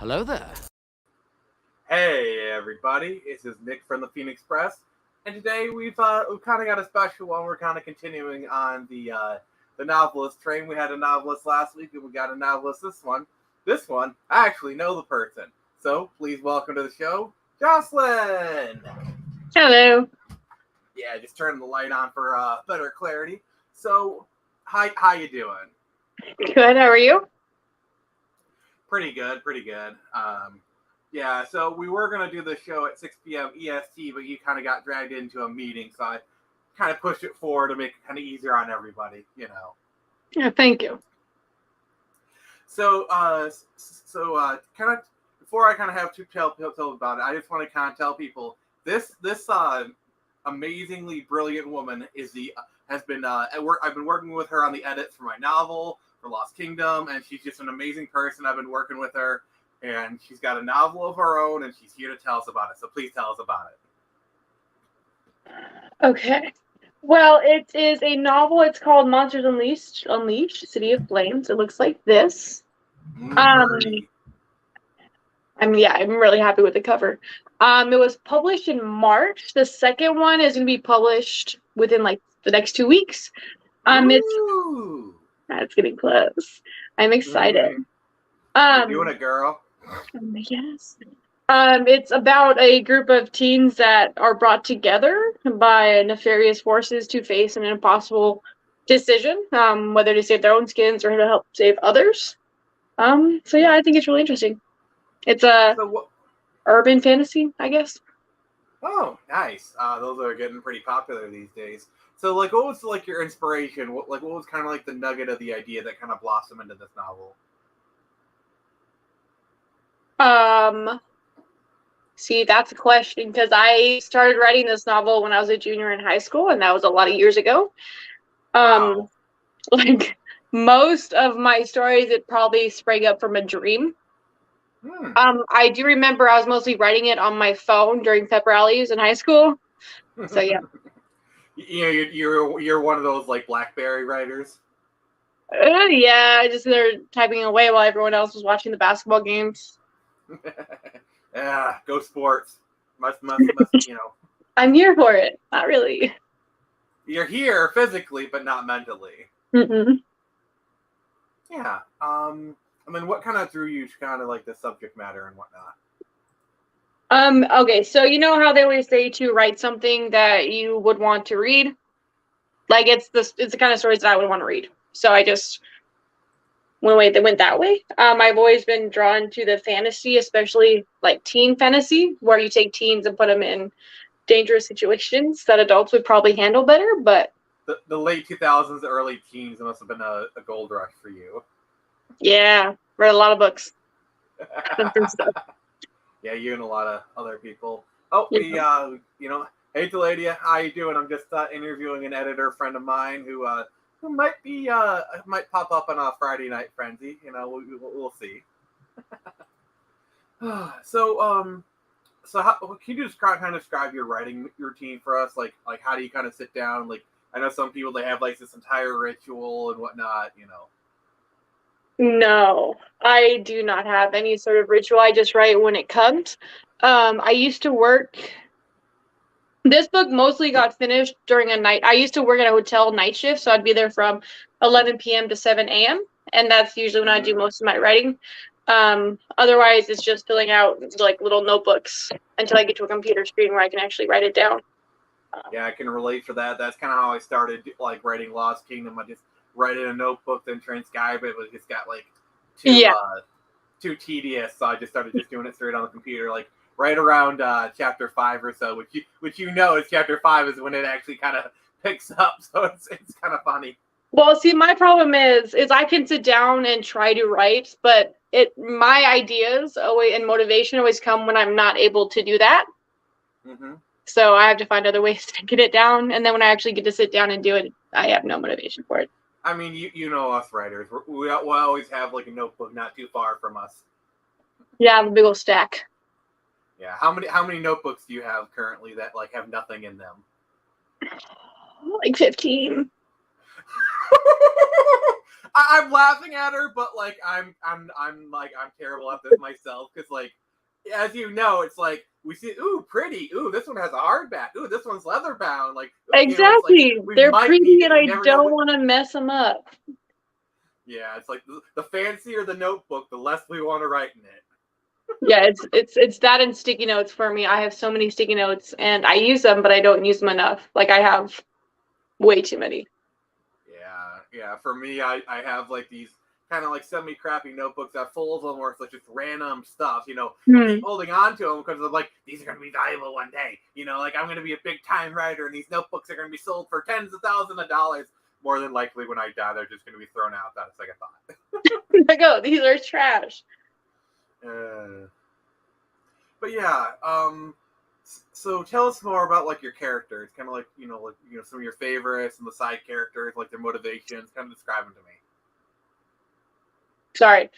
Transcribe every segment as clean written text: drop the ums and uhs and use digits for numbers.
Hello there. Hey everybody, this is Nick from the Phoenix Press, and today we've kind of got a special one. We're kind of continuing on the novelist train. We had a novelist last week, and we got a novelist this one. This one, I actually know the person, so please welcome to the show, Jocelin. Hello. Yeah, just turning the light on for better clarity. So, how you doing? Good. How are you? Pretty good. Yeah, so we were going to do the show at 6 p.m. EST, but you kind of got dragged into a meeting, so I kind of pushed it forward to make it kind of easier on everybody, you know. Yeah, thank you. So, kind of before I kind of have to tell about it, I just want to kind of tell people this amazingly brilliant woman I've been working with her on the edits for my novel for Lost Kingdom, and she's just an amazing person. I've been working with her. And she's got a novel of her own, and she's here to tell us about it. So please tell us about it. Okay. Well, it is a novel. It's called Monsters Unleashed, City of Flames. It looks like this. I'm really happy with the cover. It was published in March. The second one is going to be published within like the next 2 weeks. It's getting close. I'm excited. You're doing it, girl. Yes. It's about a group of teens that are brought together by nefarious forces to face an impossible decision, whether to save their own skins or to help save others. So yeah, I think it's really interesting. It's a urban fantasy, I guess. Oh, nice. Those are getting pretty popular these days. So, like, what was like your inspiration? What was kind of like the nugget of the idea that kind of blossomed into this novel? See, that's a question because I started writing this novel when I was a junior in high school, and that was a lot of years ago. Wow. Like most of my stories, it probably sprang up from a dream. I do remember I was mostly writing it on my phone during pep rallies in high school. So yeah. You're one of those like BlackBerry writers. Yeah, just they're typing away while everyone else was watching the basketball games. Yeah, go sports. Must, you know. I'm here for it. Not really. You're here physically, but not mentally. Mm-mm. Yeah. I mean, what kind of drew you to kind of like the subject matter and whatnot? Okay, so you know how they always say to write something that you would want to read? Like it's the kind of stories that I would want to read. So I just went that way. I've always been drawn to the fantasy, especially like teen fantasy, where you take teens and put them in dangerous situations that adults would probably handle better. But the late 2000s, early teens must have been a gold rush for you. Yeah, read a lot of books. Yeah, you and a lot of other people. Oh, Yeah. Hey Deladia, how you doing? I'm just interviewing an editor friend of mine who might pop up on a Friday Night Frenzy. You know, we'll see. So how can you just kind of describe your writing routine for us? Like how do you kind of sit down? Like I know some people they have like this entire ritual and whatnot. You know. No, I do not have any sort of ritual. I just write when it comes. I used to work. This book mostly got finished during a night. I used to work at a hotel night shift, so I'd be there from 11 p.m. to 7 a.m. And that's usually when I do most of my writing. Otherwise, it's just filling out like little notebooks until I get to a computer screen where I can actually write it down. Yeah, I can relate for that. That's kind of how I started like writing Lost Kingdom. I just write in a notebook, then transcribe it, but it just got like too tedious. So I just started just doing it straight on the computer, like right around chapter 5 or so, which you know is chapter 5 is when it actually kind of picks up. So it's kind of funny. Well, see, my problem is I can sit down and try to write, but my ideas always and motivation always come when I'm not able to do that. Mm-hmm. So I have to find other ways to get it down, and then when I actually get to sit down and do it, I have no motivation for it. I mean, you know us writers. We always have like a notebook not too far from us. Yeah, I have a big old stack. Yeah, how many notebooks do you have currently that like have nothing in them? Like 15. I'm laughing at her, but like I'm terrible at this myself because like as you know, it's like we see pretty, this one has a hardback, this one's leather bound, like exactly. it's like we They're might pretty, need it. and We I never know. don't want to mess them up. Yeah, it's like the fancier the notebook, the less we want to write in it. Yeah, it's that and sticky notes for me. I have so many sticky notes, and I use them, but I don't use them enough. Like I have way too many. Yeah. For me, I have like these kind of like semi-crappy notebooks that full of them where it's like just random stuff, keep holding on to them because I'm like, these are going to be valuable one day. Like I'm going to be a big time writer and these notebooks are going to be sold for tens of thousands of dollars. More than likely when I die, they're just going to be thrown out without a second thought. Like, oh, these are trash. But yeah, so tell us more about like your characters, kind of like some of your favorites and the side characters, like their motivations. Kind of describe them to me. Sorry,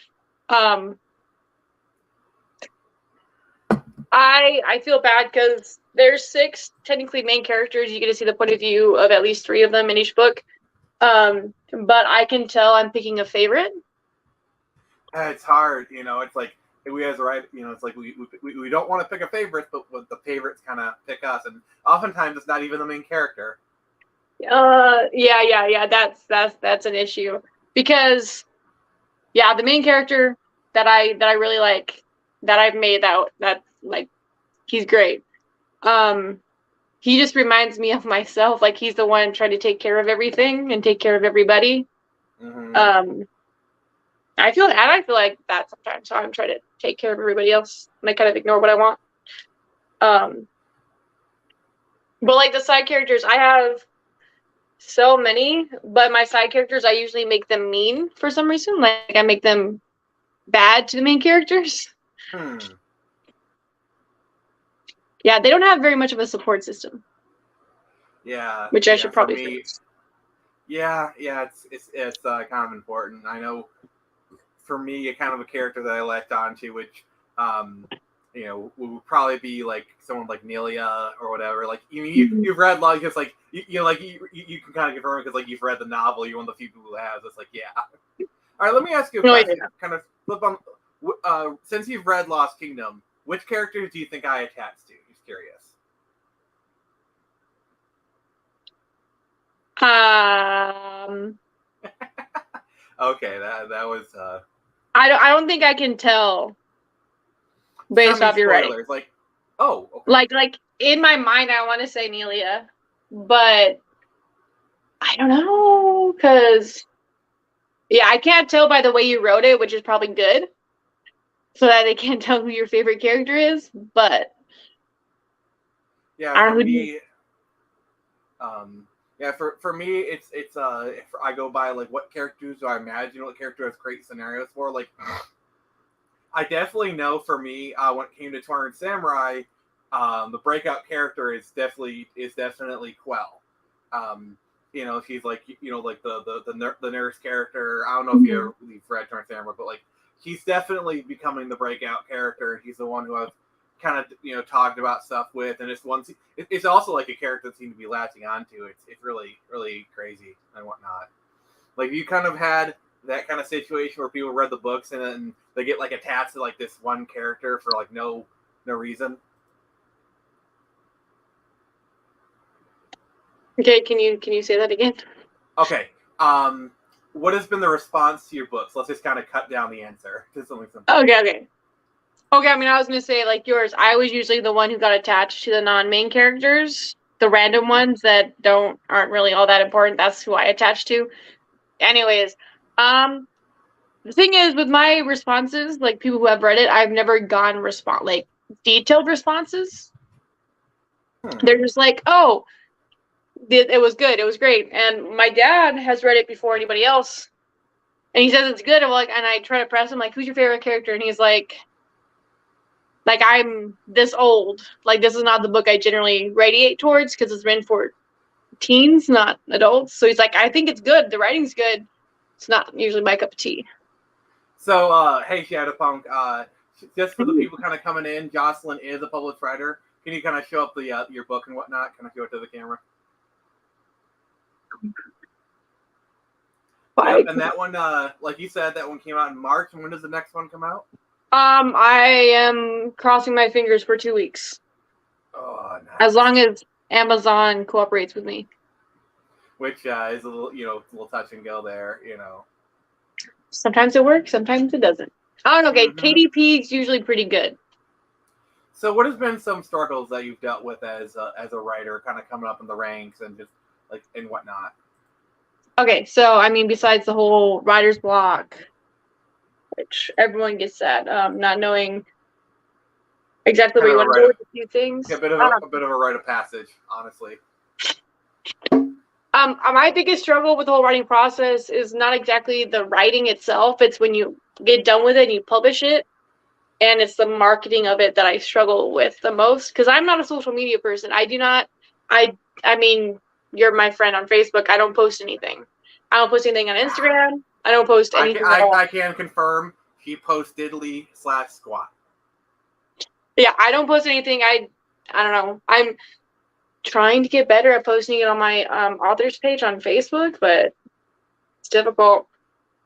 I feel bad because there's 6 technically main characters. You get to see the point of view of at least 3 of them in each book. But I can tell I'm picking a favorite. It's hard, It's like we as a writer, it's like we don't want to pick a favorite, but the favorites kind of pick us, and oftentimes it's not even the main character. Yeah. That's an issue because the main character that I really like, that I've made, that like he's great. He just reminds me of myself. Like he's the one trying to take care of everything and take care of everybody. Mm-hmm. I feel like that sometimes. So I'm trying to take care of everybody else, and I kind of ignore what I want. But like the side characters, I have so many. But my side characters, I usually make them mean for some reason. Like I make them bad to the main characters. Yeah, they don't have very much of a support system. Yeah, which I should probably fix. Yeah, it's kind of important. I know for me, a kind of a character that I latched onto, which would probably be like someone like Nelia or whatever. Like you've read like just like you can kind of confirm it because like you've read the novel. You're one of the few people who has. It's like All right, let me ask you a question. Kind of flip on. Since you've read Lost Kingdom, which characters do you think I attached to? Just curious. Okay, that was. I don't think I can tell based off your writing. Like, okay. Like in my mind, I want to say Nelia, but I don't know because I can't tell by the way you wrote it, which is probably good, so that they can't tell who your favorite character is. But for me, for me, it's I go by like what characters do I imagine, what character has great scenarios for. Like, I definitely know for me when it came to 200 Samurai, the breakout character is definitely Quell. She's like like the nurse character. I don't know if you've read 200 Samurai, but like he's definitely becoming the breakout character. He's the one who I've kind of talked about stuff with, and it's also like a character that seems to be latching onto. It's really really crazy and whatnot. Like you kind of had that kind of situation where people read the books and then they get like attached to like this one character for like no reason. Okay, can you say that again? Okay. What has been the response to your books? Let's just kind of cut down the answer to something simple. Okay. I mean, I was gonna say like yours. I was usually the one who got attached to the non-main characters, the random ones that aren't really all that important. That's who I attached to. Anyways, the thing is with my responses, like people who have read it, I've never gotten like detailed responses. They're just like, oh, it was good, it was great. And my dad has read it before anybody else, and he says it's good. I'm like, and I try to press him like, who's your favorite character? And he's like I'm this old. Like this is not the book I generally radiate towards because it's written for teens, not adults. So he's like, I think it's good. The writing's good. It's not usually my cup of tea. So, hey, Shadowpunk, just for the people kind of coming in, Jocelin is a published writer. Can you kind of show up your book and whatnot? Kind of show it to the camera. Yep, and that one, like you said, that one came out in March. And when does the next one come out? I am crossing my fingers for 2 weeks. Oh, nice. As long as Amazon cooperates with me. Which is a little, a little touch and go there, Sometimes it works, sometimes it doesn't. I don't know. Okay, KDP is usually pretty good. So, what has been some struggles that you've dealt with as a writer, kind of coming up in the ranks and just and whatnot? Okay, so I mean, besides the whole writer's block, which everyone gets that, not knowing exactly where you want to go with a few things. A bit of a rite of passage, honestly. My biggest struggle with the whole writing process is not exactly the writing itself. It's when you get done with it and you publish it, and it's the marketing of it that I struggle with the most. Because I'm not a social media person. I do not. I mean, you're my friend on Facebook. I don't post anything. I don't post anything on Instagram. I don't post anything at all. I can confirm he posts diddly/squat. Yeah, I don't post anything. I don't know. I'm trying to get better at posting it on my authors page on Facebook, but it's difficult.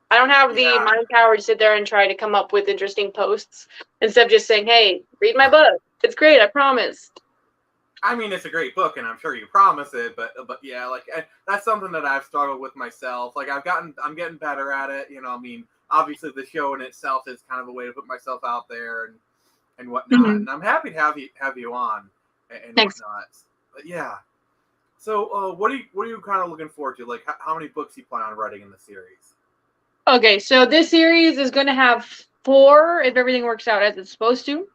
I don't have the mind power to sit there and try to come up with interesting posts instead of just saying, "Hey, read my book. It's great. I promise." I mean, it's a great book, and I'm sure you promise it. But yeah, that's something that I've struggled with myself. I'm getting better at it. I mean, obviously the show in itself is kind of a way to put myself out there and whatnot. Mm-hmm. And I'm happy to have you on and Thanks. Whatnot. But yeah. So, what are you kind of looking forward to? Like, how many books you plan on writing in the series? Okay, so this series is going to have 4 if everything works out as it's supposed to.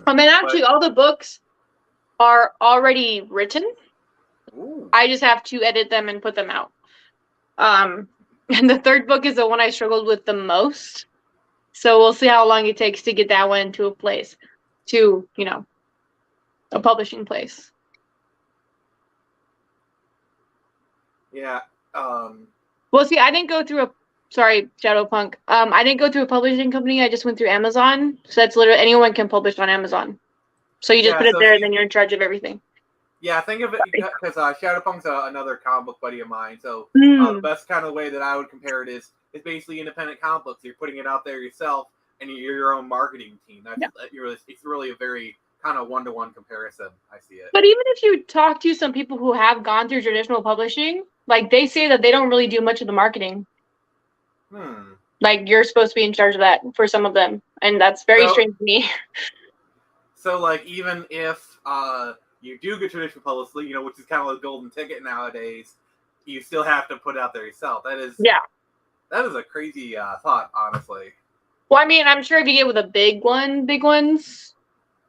And actually, all the books are already written. Ooh. I just have to edit them and put them out. And the 3rd book is the one I struggled with the most. So we'll see how long it takes to get that one to a place, to, a publishing place. Yeah. Well, see, I didn't go through sorry, Shadowpunk. I didn't go through a publishing company. I just went through Amazon. So that's literally anyone can publish on Amazon. So you just put it there, and then you're in charge of everything. Yeah, think of it because Shadowpunk's another comic book buddy of mine. So the best kind of way that I would compare it is basically independent comic books. You're putting it out there yourself, and you're your own marketing team. It's really a very kind of one-to-one comparison. I see it. But even if you talk to some people who have gone through traditional publishing, they say that they don't really do much of the marketing. You're supposed to be in charge of that for some of them, and that's very strange to me. So, even if you do get traditional publicity, which is kind of the golden ticket nowadays, you still have to put it out there yourself. That is a crazy thought, honestly. Well, I mean, I'm sure if you get with a big ones,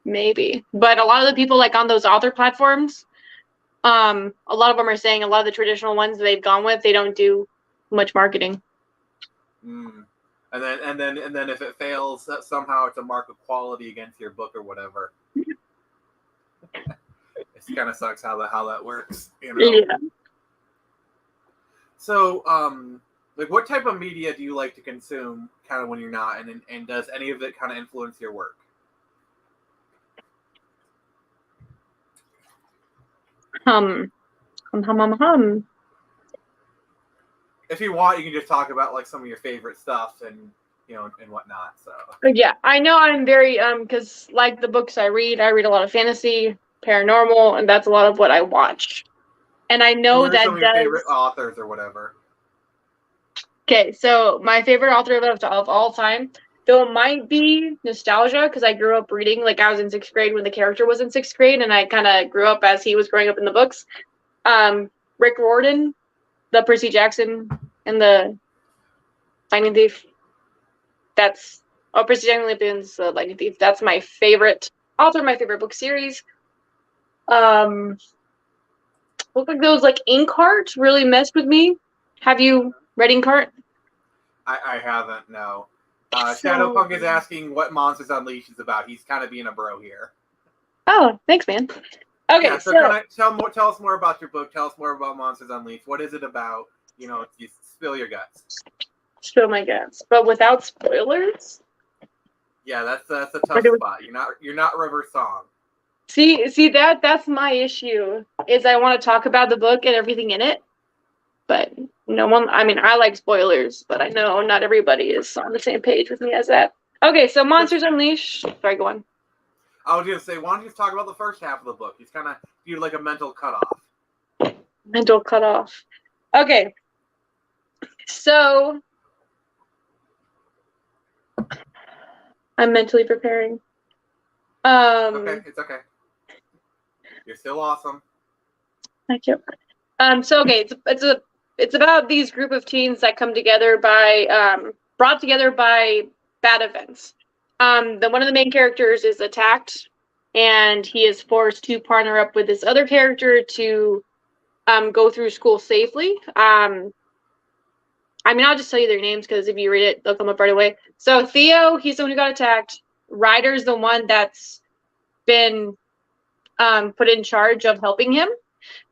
maybe. But a lot of the people on those author platforms, a lot of them are saying a lot of the traditional ones they've gone with, they don't do much marketing. And then if it fails, somehow it's a mark of quality against your book or whatever. It kind of sucks how that works, Yeah. So, what type of media do you like to consume, kind of when you're not, and does any of it kind of influence your work? If you want, you can just talk about some of your favorite stuff and and whatnot. So yeah, I know I'm very because the books I read a lot of fantasy, paranormal, and that's a lot of what I watch. And I know that some of your favorite authors or whatever. Okay, so my favorite author of all time, though it might be nostalgia because I grew up reading I was in 6th grade when the character was in 6th grade, and I kind of grew up as he was growing up in the books. Rick Riordan, the Percy Jackson and the Lightning Thief. Percy Jackson the Lightning Thief. That's my favorite author, my favorite book series. Look like those Inkheart really messed with me. Have you read Inkheart? I haven't, no. Shadowpunk is asking what Monsters Unleashed is about. He's kind of being a bro here. Oh, thanks, man. Okay, yeah, so tell us more about your book. Tell us more about Monsters Unleashed. What is it about? You spill your guts. Spill my guts, but without spoilers. Yeah, that's a tough spot. You're not River Song. See that's my issue. Is I want to talk about the book and everything in it, but No one, I mean, I like spoilers, but I know not everybody is on the same page with me as that. Okay, so Monsters Unleashed. Sorry, go on. I was going to say, why don't you just talk about the first half of the book? He's kind of do like a mental cutoff. Mental cutoff. Okay. So I'm mentally preparing. Okay, it's okay. You're still awesome. Thank you. So okay, it's about these group of teens that come together by brought together by bad events. One of the main characters is attacked, and he is forced to partner up with this other character to go through school safely. I mean, I'll just tell you their names because if you read it, they'll come up right away. So Theo, he's the one who got attacked. Ryder's the one that's been put in charge of helping him.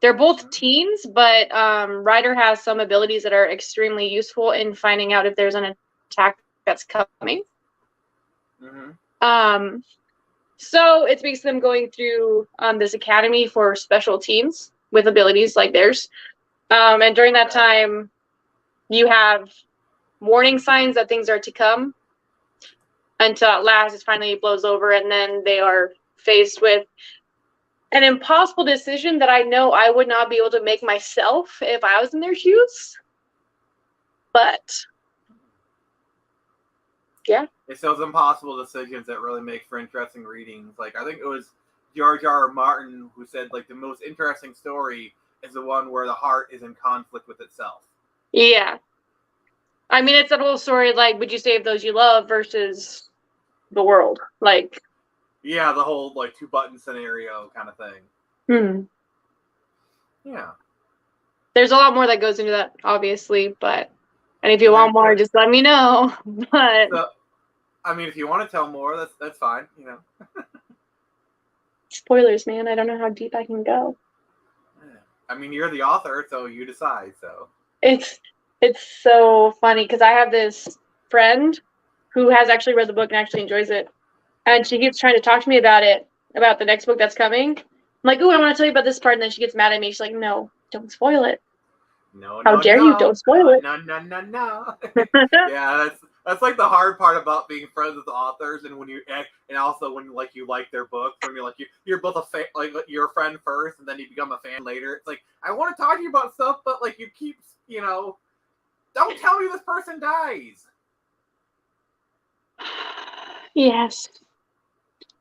They're both teens, but Ryder has some abilities that are extremely useful in finding out if there's an attack that's coming. Mm-hmm. So it's basically them going through this academy for special teens with abilities like theirs. And during that time, you have warning signs that things are to come until at last it finally blows over, and then they are faced with an impossible decision that I know I would not be able to make myself if I was in their shoes. But yeah. It's those impossible decisions that really make for interesting readings. Like, I think it was George R. R. Martin who said, like, the most interesting story is the one where the heart is in conflict with itself. Yeah. I mean, it's that whole story, like, would you save those you love versus the world? Like, yeah, the whole, like, two-button scenario kind of thing. Yeah. There's a lot more that goes into that, obviously, but, and if you want more, just let me know. But so, I mean, if you want to tell more, that's fine, you know. Spoilers, man. I don't know how deep I can go. I mean, you're the author, so you decide, so. It's so funny, because I have this friend who has actually read the book and actually enjoys it. And she keeps trying to talk to me about it, about the next book that's coming. I'm like, ooh, I want to tell you about this part. And then she gets mad at me. She's like, no, don't spoil it. How dare you? Don't spoil it. No. Yeah, that's like the hard part about being friends with authors, and when you and also when like you like their books, when you're both a fan, like you're a friend first, and then you become a fan later. It's like, I want to talk to you about stuff, but like you keep, don't tell me this person dies. Yes,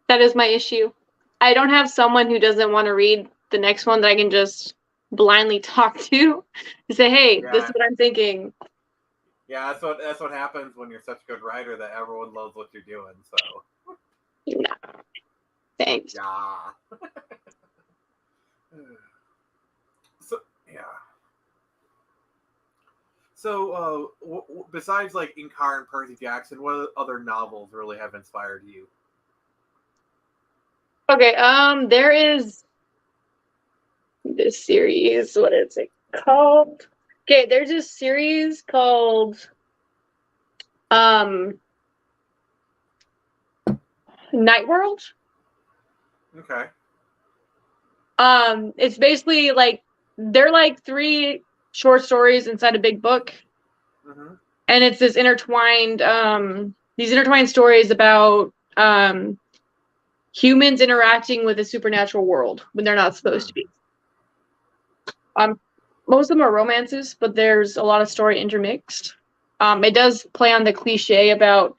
that is my issue. I don't have someone who doesn't want to read the next one that I can just blindly talk to say, hey, this is what I'm thinking. Yeah, that's what happens when you're such a good writer that everyone loves what you're doing. So. No. Thanks. Yeah. So yeah. So besides like Inkar and Percy Jackson, what other novels really have inspired you? Okay, there is this series. What is it called? Okay, there's this series called Night World. Okay. It's basically like they're like 3 short stories inside a big book. Mm-hmm. And it's this intertwined these intertwined stories about humans interacting with a supernatural world when they're not supposed to be. Most of them are romances, but there's a lot of story intermixed. It does play on the cliche about,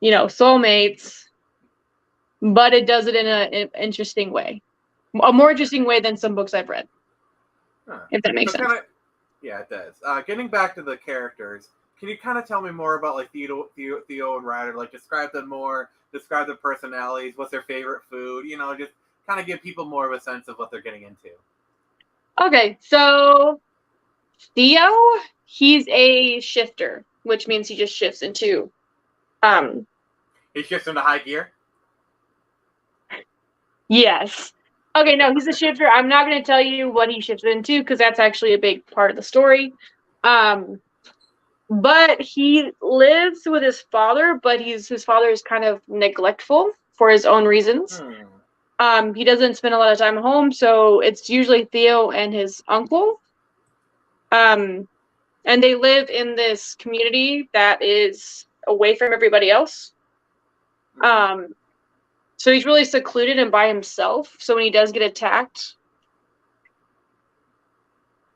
soulmates, but it does it in an interesting way. A more interesting way than some books I've read. If that makes sense. Yeah, it does. Getting back to the characters, can you kind of tell me more about like Theo and Ryder? Like, describe them more. Describe their personalities. What's their favorite food? Just kind of give people more of a sense of what they're getting into. Okay, so Theo, he's a shifter, which means he just shifts into. He shifts into high gear. Yes. Okay, no, he's a shifter. I'm not going to tell you what he shifts into because that's actually a big part of the story. But he lives with his father, but his father is kind of neglectful for his own reasons. He doesn't spend a lot of time at home, so it's usually Theo and his uncle. And and they live in this community that is away from everybody else. So he's really secluded and by himself. So when he does get attacked,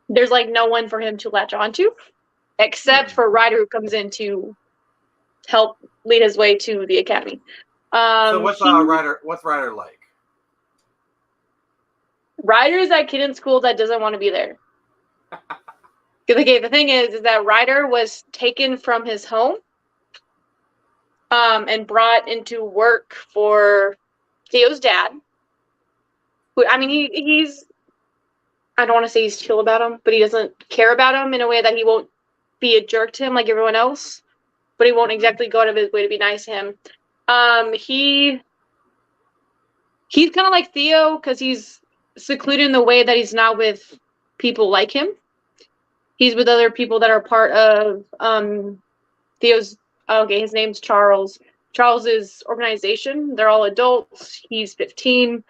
there's like no one for him to latch onto, except for Ryder, who comes in to help lead his way to the academy. So what's Ryder like? Ryder is that kid in school that doesn't want to be there. Okay, the thing is that Ryder was taken from his home and brought into work for Theo's dad. Who, I mean, he's, I don't want to say he's chill about him, but he doesn't care about him in a way that he won't be a jerk to him like everyone else, but he won't exactly go out of his way to be nice to him. He's kind of like Theo because he's secluded in the way that he's not with people like him. He's with other people that are part of Theo's, his name's Charles. Charles's organization. They're all adults. He's 15.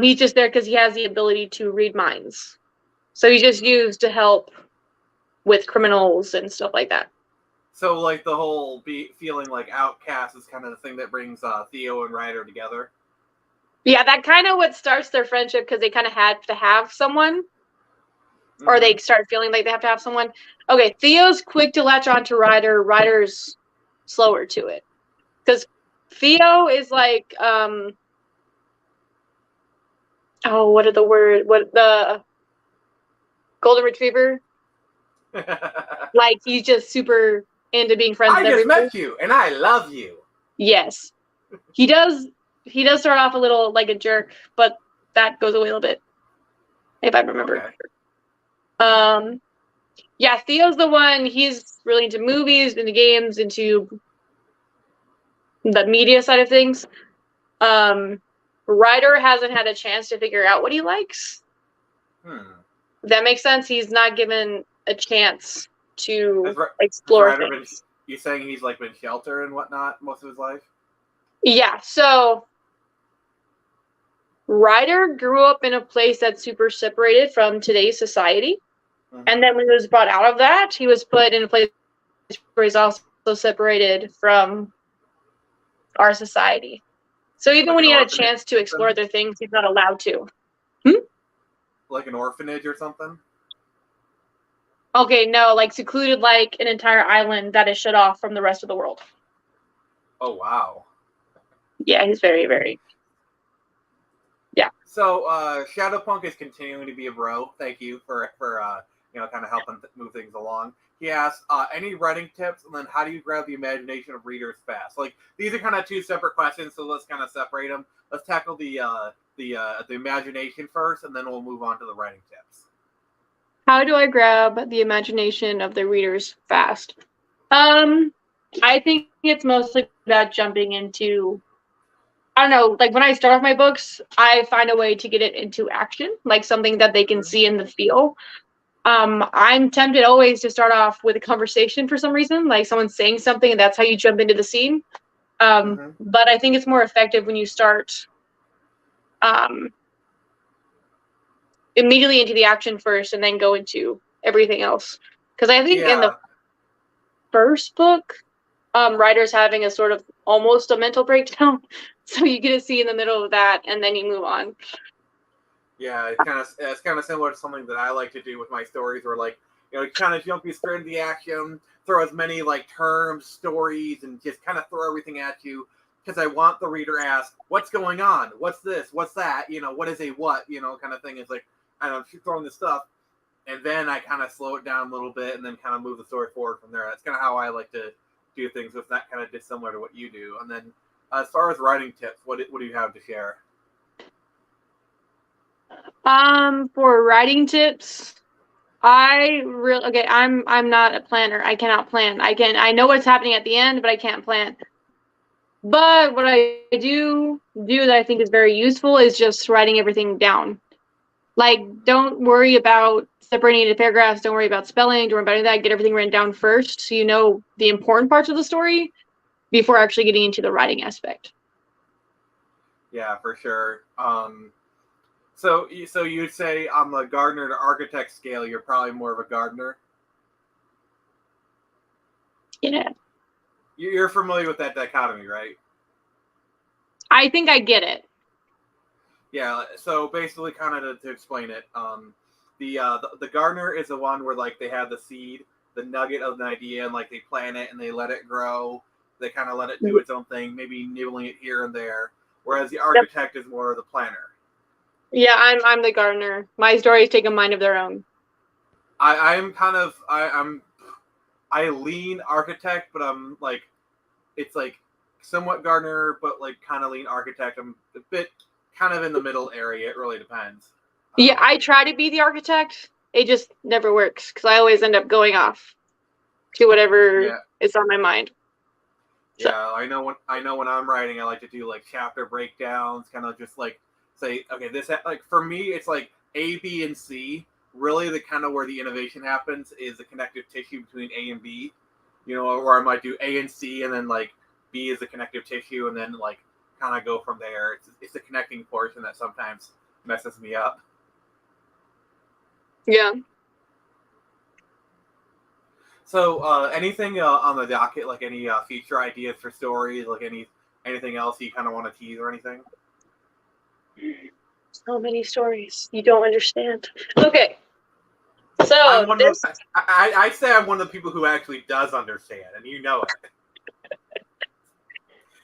He's just there because he has the ability to read minds. So he's just used to help with criminals and stuff like that. So, like, the whole feeling like outcast is kind of the thing that brings Theo and Ryder together? Yeah, that kind of what starts their friendship because they kind of had to have someone. Or they start feeling like they have to have someone. Okay, Theo's quick to latch on to Ryder. Ryder's slower to it. Because Theo is like, what are the words? What the golden retriever? Like he's just super into being friends with everybody. I just met you and I love you. Yes, he does. He does start off a little like a jerk, but that goes away a little bit, if I remember. Okay. Yeah, Theo's the one. He's really into movies, into games, into the media side of things. Ryder hasn't had a chance to figure out what he likes. That makes sense. He's not given a chance to explore things. You saying he's like been sheltered and whatnot most of his life? Yeah. So Ryder grew up in a place that's super separated from today's society. And then when he was brought out of that, he was put in a place where he's also separated from our society. So even when he had a chance to explore other things, he's not allowed to. Like an orphanage or something? Okay, no, like secluded like an entire island that is shut off from the rest of the world. Oh, wow. Yeah, he's very, very... Yeah. So, Shadowpunk is continuing to be a bro. Thank you for kind of helping move things along. He asked, any writing tips, and then how do you grab the imagination of readers fast? Like, these are kind of two separate questions, so let's kind of separate them. Let's tackle the imagination first, and then we'll move on to the writing tips. How do I grab the imagination of the readers fast? I think it's mostly about jumping into, I don't know, like when I start off my books, I find a way to get it into action, like something that they can see and feel. I'm tempted always to start off with a conversation for some reason, like someone saying something, and that's how you jump into the scene. But I think it's more effective when you start immediately into the action first and then go into everything else. Because I think in the first book, Ryder's having a sort of almost a mental breakdown. So you get to see in the middle of that, and then you move on. Yeah, it's kind of similar to something that I like to do with my stories, where like kind of jump you straight into the action, throw as many like terms, stories, and just kind of throw everything at you because I want the reader to ask, "What's going on? What's this? What's that? What is a what? Kind of thing." It's like I don't know, she's throwing this stuff, and then I kind of slow it down a little bit, and then kind of move the story forward from there. That's kind of how I like to do things. It's not kind of dissimilar to what you do. And then as far as writing tips, what do you have to share? For writing tips, I'm not a planner. I cannot plan. I know what's happening at the end, but I can't plan. But what I do that I think is very useful is just writing everything down. Like, don't worry about separating into paragraphs. Don't worry about spelling. Don't worry about any of that. Get everything written down first so you know the important parts of the story before actually getting into the writing aspect. Yeah, for sure. So you'd say on the gardener to architect scale, you're probably more of a gardener? Yeah. You're familiar with that dichotomy, right? I think I get it. Yeah. So basically, kind of to explain it, the gardener is the one where like they have the seed, the nugget of an idea, and like they plant it and they let it grow. They kind of let it do its own thing, maybe nibbling it here and there. Whereas the Yep. architect is more of the planner. Yeah, I'm the gardener. My stories take a mind of their own. I'm kind of I lean architect, but I'm like it's like somewhat gardener, but like kind of lean architect. I'm a bit kind of in the middle area. It really depends. Yeah, I try to be the architect. It just never works because I always end up going off to whatever Yeah, is on my mind. So yeah. I know when I'm writing, I like to do like chapter breakdowns, kind of just like say, okay, this like for me, it's like A, B, and C. Really, the kind of where the innovation happens is the connective tissue between A and B. You know, or I might do A and C, and then like B is the connective tissue, and then like kind of go from there. It's the connecting portion that sometimes messes me up. yeah. So, anything on the docket, like any future ideas for stories, like anything else you kind of want to tease or anything? So many stories. You don't understand. Okay. I'm So one of this the. I say I'm one of the people who actually does understand, and you know it.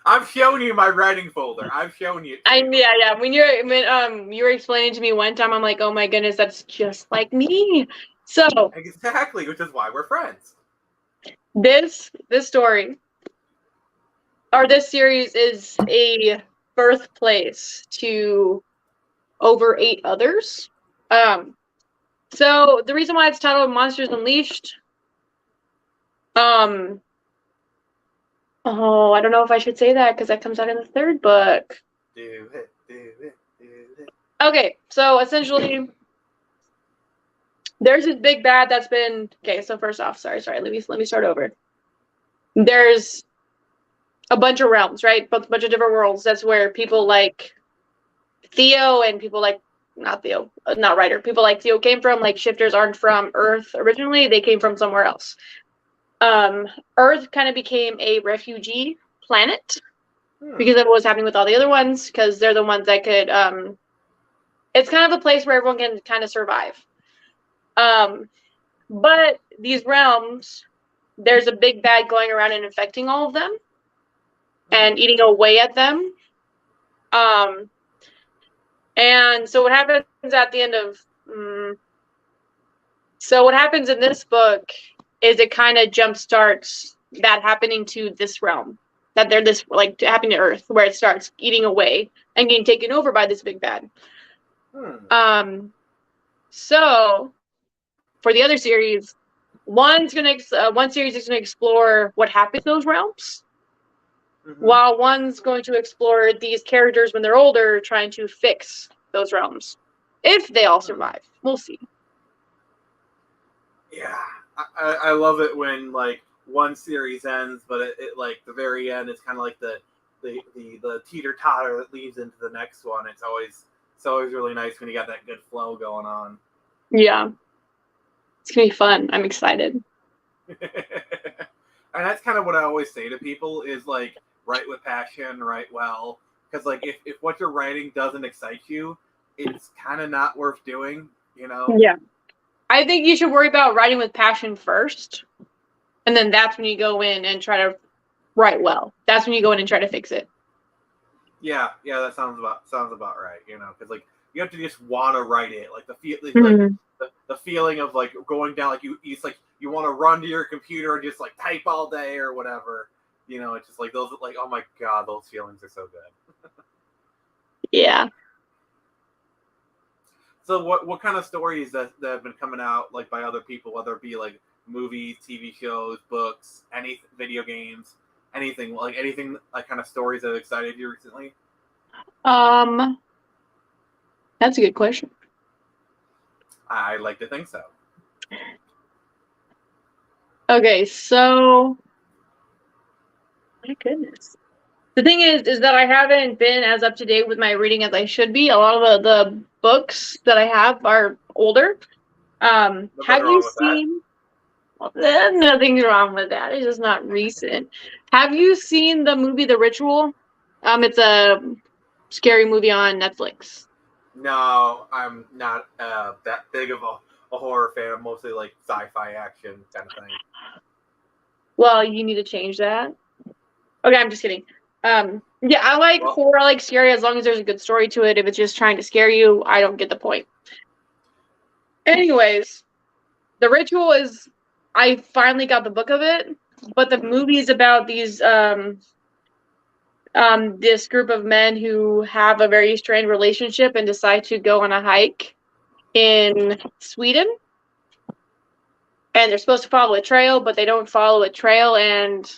I've shown you my writing folder. I've shown you. yeah. When you were explaining to me one time, I'm like, oh my goodness, that's just like me. So Exactly, which is why we're friends. this story or this series is a birthplace to over 8 others. So the reason why it's titled Monsters Unleashed, um, oh, I don't know if I should say that because that comes out in the 3rd book. Do it, do it, do it. Okay, so essentially, there's this big bad that's been okay. So first off, sorry, let me start over. There's a bunch of realms, right? A bunch of different worlds. That's where people like Theo and people like not Theo, not Ryder. People like Theo came from. Like shifters aren't from Earth originally; they came from somewhere else. Earth kind of became a refugee planet because of what was happening with all the other ones. Because they're the ones that could. It's kind of a place where everyone can kind of survive. But these realms, there's a big bad going around and infecting all of them and eating away at them. And so what happens at the end of so what happens in this book is it kind of jump starts that happening to this realm, that they're this like happening to Earth, where it starts eating away and getting taken over by this big bad. So for the other series, one series is gonna explore what happens to those realms, while one's going to explore these characters when they're older, trying to fix those realms. If they all survive, we'll see. Yeah, I love it when like one series ends, but it like the very end is kind of like the teeter totter that leads into the next one. It's always really nice when you got that good flow going on. Yeah, it's gonna be fun. I'm excited. And that's kind of what I always say to people is like write with passion, write well, because like if what you're writing doesn't excite you, it's kind of not worth doing. You know. Yeah. I think you should worry about writing with passion first, and then that's when you go in and try to write well. That's when you go in and try to fix it. Yeah, that sounds about right. You know, because like you have to just want to write it, like the feeling of like going down, like it's like you want to run to your computer and just like type all day or whatever. You know, it's just like those like oh my god, those feelings are so good. Yeah. So what kind of stories that have been coming out like by other people, whether it be like movies, TV shows, books, any video games, anything like kind of stories that have excited you recently? That's a good question. I like to think so. Okay, so my goodness. The thing is that I haven't been as up to date with my reading as I should be. A lot of the books that I have are older. Have Nothing you wrong with that. seen? Nothing's wrong with that. It's just not recent. Have you seen the movie The Ritual? It's a scary movie on Netflix. No, I'm not that big of a horror fan. I'm mostly like sci-fi action kind of thing. Well, you need to change that. Okay, I'm just kidding. Yeah, I like horror, I like scary as long as there's a good story to it. If it's just trying to scare you, I don't get the point. Anyways, The Ritual is, I finally got the book of it, but the movie is about these this group of men who have a very strained relationship and decide to go on a hike in Sweden. And they're supposed to follow a trail, but they don't follow a trail. And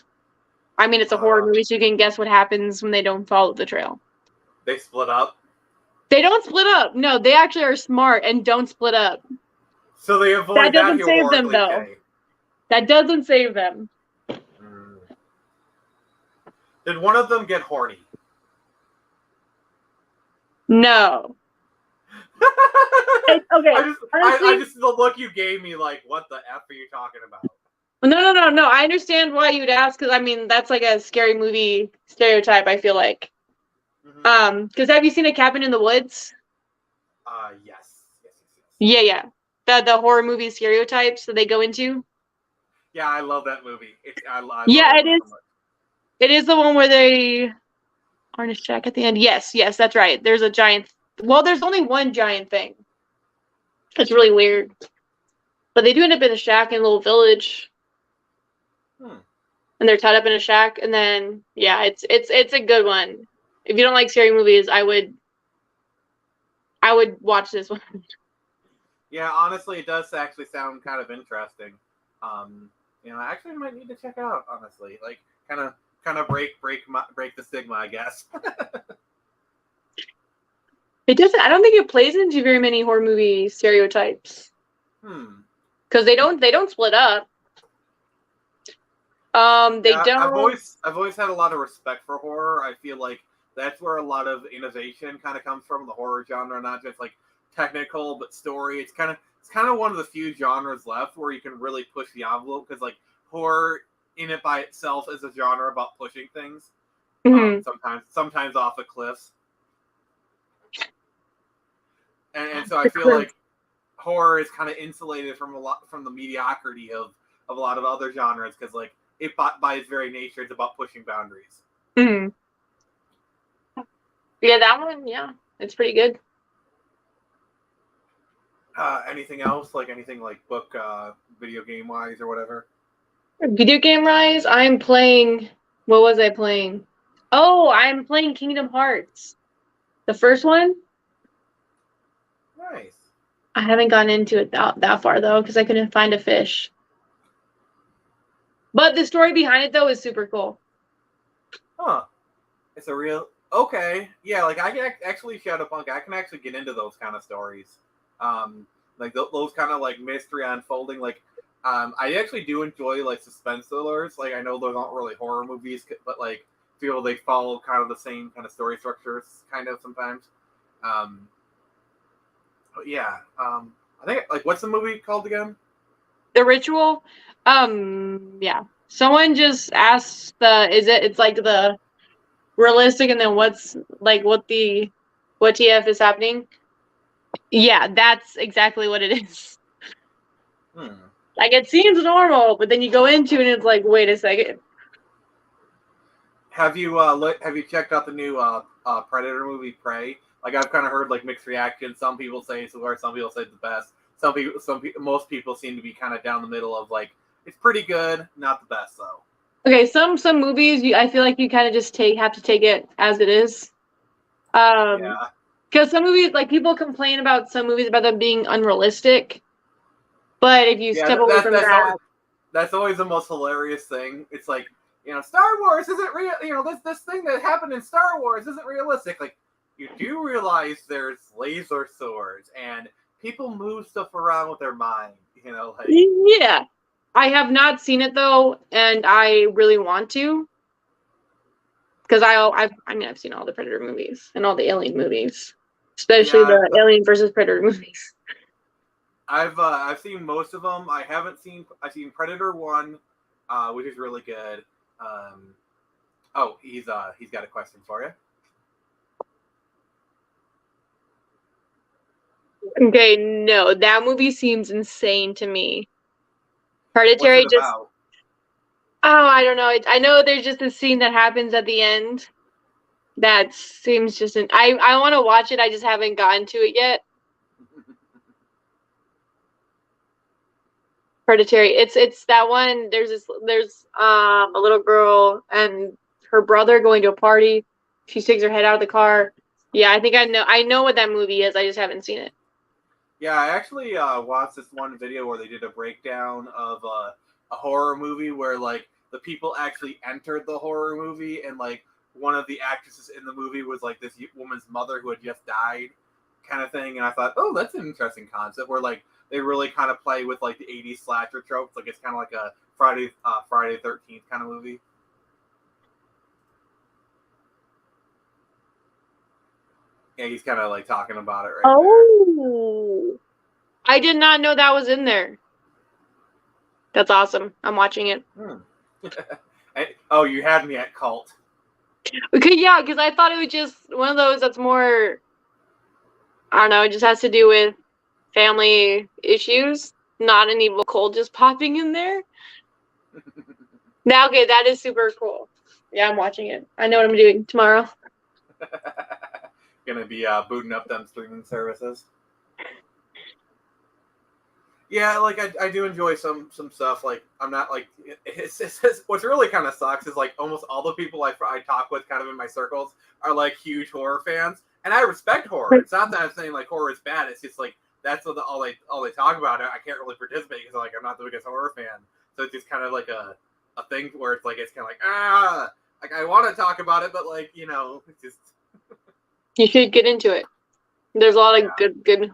I mean, it's a horror movie, so you can guess what happens when they don't follow the trail. They split up? They don't split up. No, they actually are smart and don't split up. So they avoid that doesn't save them, though. That doesn't save them. Did one of them get horny? No. Okay. I just the look you gave me, like, what the F are you talking about? No. I understand why you'd ask, because I mean that's like a scary movie stereotype. I feel like. Because have you seen A Cabin in the Woods? Yes. Yeah. The horror movie stereotypes that they go into. Yeah, I love that movie. I love it is. So much. It is the one where they are in a shack at the end. Yes, that's right. There's a giant. Well, there's only one giant thing. It's really weird. But they do end up in a shack in a little village. And they're tied up in a shack, and then it's a good one. If you don't like scary movies, I would watch this one. Yeah, honestly, it does actually sound kind of interesting. I actually might need to check it out. Honestly, like kind of break the stigma, I guess. It doesn't. I don't think it plays into very many horror movie stereotypes. Because they don't split up. They don't. I've always had a lot of respect for horror. I feel like that's where a lot of innovation kind of comes from, the horror genre, not just like technical but story. It's kind of one of the few genres left where you can really push the envelope, because like horror in it by itself is a genre about pushing things. Sometimes off the cliffs. And so I feel like horror is kind of insulated from the mediocrity of a lot of other genres, because like it by its very nature it's about pushing boundaries. Yeah, that one. Yeah, it's pretty good. Anything else? Like anything like book, video game wise or whatever? Video game wise, I'm playing. What was I playing? Oh, I'm playing Kingdom Hearts. The first one. Nice. I haven't gotten into it that far though, because I couldn't find a fish. But the story behind it though is super cool. Huh. It's a real okay. Yeah, like I can actually Shadowpunk. I can actually get into those kind of stories. Like those kind of like mystery unfolding. Like, I actually do enjoy like suspense thrillers. Like I know those aren't really horror movies, but like feel they follow kind of the same kind of story structures, kind of sometimes. But yeah. I think like what's the movie called again? The Ritual. Yeah. Someone just asked it's like the realistic, and then what TF is happening. Yeah, that's exactly what it is. Like it seems normal, but then you go into it and it's like, wait a second. Have you checked out the new Predator movie, Prey? Like I've kind of heard like mixed reactions. Some people say it's the worst. Some people say it's the best. Most people seem to be kind of down the middle of like it's pretty good, not the best though. Okay, some movies I feel like you kind of just have to take it as it is. Yeah. Because some movies, like people complain about some movies about them being unrealistic, but if you step away from that's always the most hilarious thing. It's like, Star Wars isn't real. This thing that happened in Star Wars isn't realistic. Like, you do realize there's laser swords and people move stuff around with their mind. Like. Yeah, I have not seen it though, and I really want to. Because I've seen all the Predator movies and all the Alien movies, especially the Alien versus Predator movies. I've seen most of them. I've seen Predator 1, which is really good. He's got a question for you. Okay, no, that movie seems insane to me. What's Hereditary it just, about? I don't know. I know there's just a scene that happens at the end that seems just I want to watch it. I just haven't gotten to it yet. Hereditary. It's that one. There's a little girl and her brother going to a party. She sticks her head out of the car. Yeah, I think I know what that movie is. I just haven't seen it. Yeah, I actually watched this one video where they did a breakdown of a horror movie where like the people actually entered the horror movie, and like one of the actresses in the movie was like this woman's mother who had just died, kind of thing. And I thought, oh, that's an interesting concept where like they really kind of play with like the '80s slasher tropes. Like it's kind of like a Friday 13th kind of movie. Yeah, he's kind of like talking about it right Oh, I did not know that was in there. That's awesome. I'm watching it. there. Oh, you had me at cult. Okay, yeah, because I thought it was just one of those that's more, I don't know, it just has to do with family issues, not an evil cult just popping in there. Now, okay, that is super cool. Yeah, I'm watching it. I know what I'm doing tomorrow. Gonna be booting up them streaming services. Yeah, like I do enjoy some stuff. Like I'm not like it's what's really kind of sucks is like almost all the people I talk with kind of in my circles are like huge horror fans, and I respect horror. It's not that I'm saying like horror is bad. It's just like that's what all they talk about. I can't really participate because like I'm not the biggest horror fan. So it's just kind of like a thing where it's like it's kind of like I want to talk about it, but like it's just You should get into it. There's a lot of yeah. good.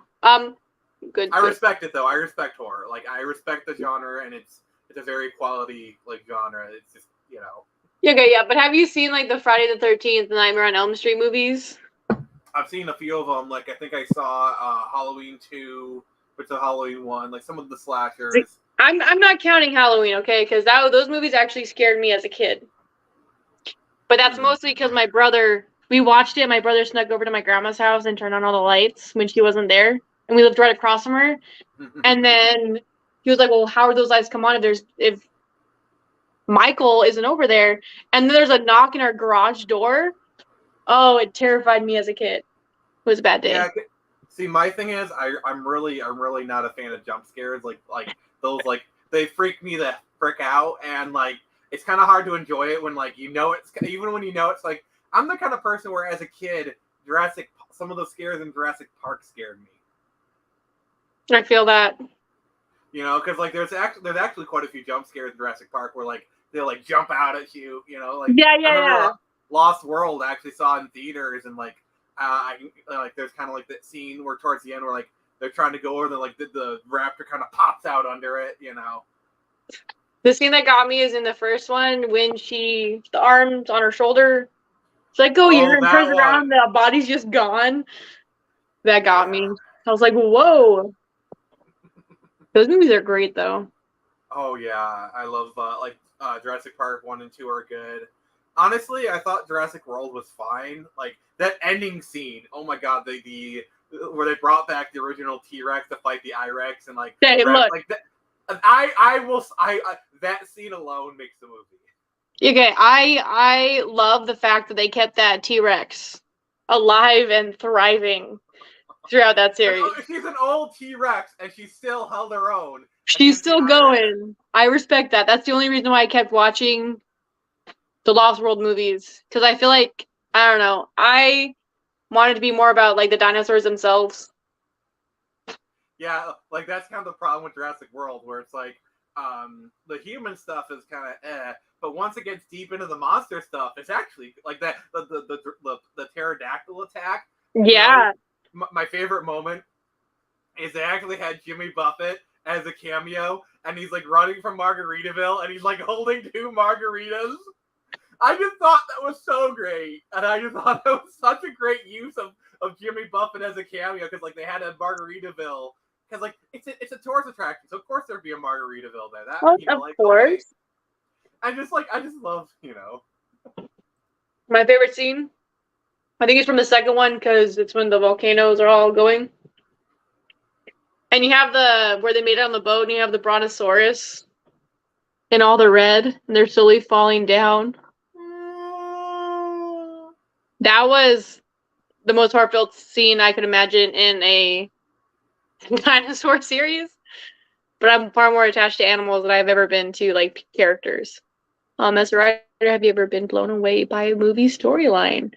I respect it though. I respect horror. Like I respect the genre, and it's a very quality like genre. It's just Okay, yeah, but have you seen like the Friday the 13th, Nightmare on Elm Street movies? I've seen a few of them. Like I think I saw Halloween 2, which is a Halloween 1. Like some of the slashers. I'm not counting Halloween, okay? Because those movies actually scared me as a kid. But that's mostly because we watched it. My brother snuck over to my grandma's house and turned on all the lights when she wasn't there, and we lived right across from her. And then he was like, "Well, how are those lights come on if Michael isn't over there?" And then there's a knock in our garage door. Oh, it terrified me as a kid. It was a bad day. Yeah. See, my thing is, I'm really not a fan of jump scares. Like those they freak me the frick out, and like it's kind of hard to enjoy it when like it's even when it's like I'm the kind of person where as a kid some of the scares in Jurassic Park scared me. I feel that. Because like there's actually quite a few jump scares in Jurassic Park where like they'll like jump out at you. Like Yeah. I remember Lost World I actually saw in theaters, and like there's kind of like that scene where towards the end where like they're trying to go over, like the raptor kind of pops out under it. The scene that got me is in the first one when the arms on her shoulder. It's like, go here, and turns around, the body's just gone. That got me. I was like, whoa. Those movies are great, though. Oh yeah, I love Jurassic Park 1 and 2 are good. Honestly, I thought Jurassic World was fine. Like that ending scene. Oh my god, where they brought back the original T-Rex to fight the I-Rex, and like hey, look. Like that. That scene alone makes the movie. Okay, I love the fact that they kept that T-Rex alive and thriving throughout that series. She's an old T-Rex, and she still held her own. She's still going. I respect that. That's the only reason why I kept watching the Lost World movies, because I feel like, I don't know, I wanted to be more about like the dinosaurs themselves. Yeah, like that's kind of the problem with Jurassic World, where it's like the human stuff is kind of but once it gets deep into the monster stuff, it's actually like that the pterodactyl attack. Yeah. My favorite moment is they actually had Jimmy Buffett as a cameo, and he's like running from Margaritaville, and he's like holding 2 margaritas. I just thought that was so great, and I just thought that was such a great use of Jimmy Buffett as a cameo, because like they had a Margaritaville because like it's a tourist attraction, so of course there'd be a Margaritaville there. That Well, you know, of like course. okay. I just love, you know. My favorite scene, I think it's from the second one because it's when the volcanoes are all going. And you have where they made it on the boat, and you have the Brontosaurus in all the red, and they're slowly falling down. That was the most heartfelt scene I could imagine in a dinosaur series. But I'm far more attached to animals than I've ever been to like characters. As a writer, have you ever been blown away by a movie storyline?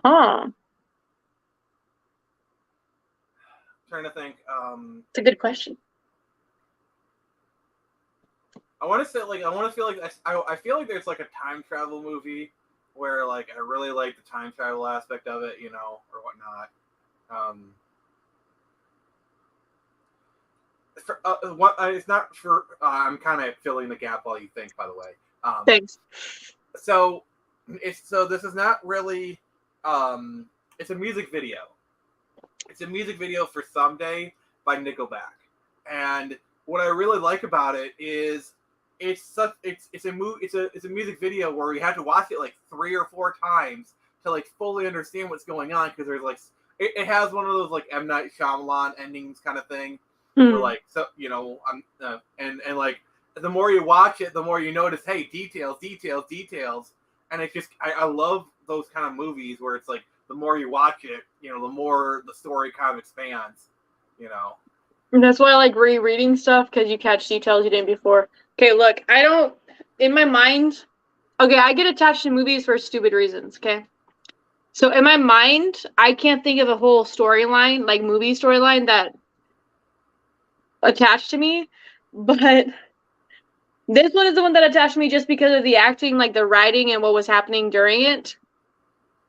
Huh. Trying to think. It's a good question. I want to feel like I feel like there's like a time travel movie where like I really like the time travel aspect of it, you know, or whatnot. It's not for. I'm kind of filling the gap while you think. By the way, Thanks. so this is not really. It's a music video. It's a music video for "Someday" by Nickelback, and what I really like about it is it's a music video where you have to watch it like 3 or 4 times to like fully understand what's going on, because there's like it has one of those like M. Night Shyamalan endings kind of thing. Where like, so you know, and like the more you watch it, the more you notice, hey, details, and it's just I love those kind of movies where it's like the more you watch it, you know, the more the story kind of expands, you know. And that's why I like rereading stuff, because you catch details you didn't before. Okay, look, I don't in my mind. Okay, I get attached to movies for stupid reasons. Okay, so in my mind, I can't think of a whole storyline, like movie storyline, that attached to me, but this one is the one that attached to me just because of the acting, like the writing and what was happening during it.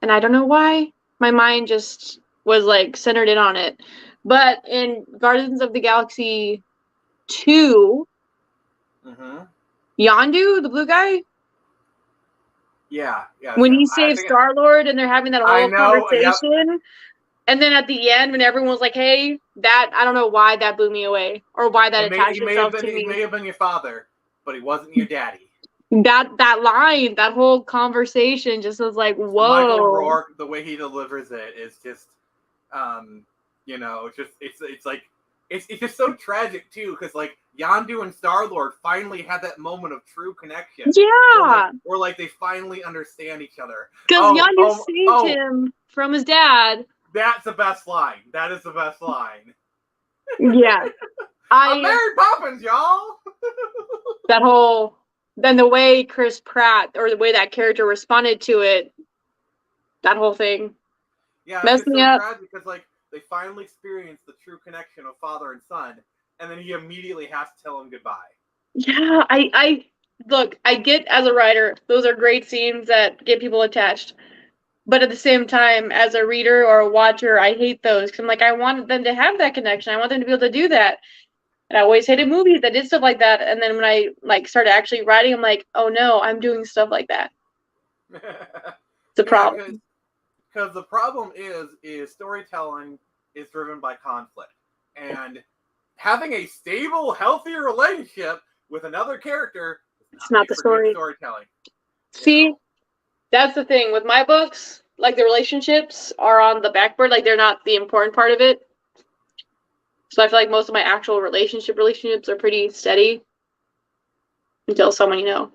And I don't know why. My mind just was like centered in on it. But in Guardians of the Galaxy 2, Yondu, the blue guy, yeah. when he saves Star-Lord and they're having that whole conversation. Yep. And then at the end, when everyone's like, hey, that, I don't know why that blew me away, or why that attached itself to me. He may have been your father, but he wasn't your daddy. That line, that whole conversation just was like, whoa. Michael Rourke, the way he delivers it is just, you know, it's like, it's just so tragic too, because like Yondu and Star-Lord finally had that moment of true connection. Yeah. Where like they finally understand each other. Because Yondu saved him from his dad. That's the best line. That is the best line. Yeah. I'm Mary Poppins, y'all. That whole, then the way Chris Pratt, or the way that character responded to it, that whole thing. Yeah, messed me up. Tragic because like they finally experienced the true connection of father and son, and then he immediately has to tell him goodbye. Yeah, I look, I get, as a writer, those are great scenes that get people attached. But at the same time, as a reader or a watcher, I hate those, because I'm like, I want them to have that connection. I want them to be able to do that. And I always hated movies that did stuff like that. And then when I like started actually writing, I'm like, oh no, I'm doing stuff like that. It's a problem. Because the problem is storytelling is driven by conflict. And having a stable, healthy relationship with another character is not the story. Storytelling. See? That's the thing with my books, like the relationships are on the backboard, like they're not the important part of it. So I feel like most of my actual relationships are pretty steady until someone you know.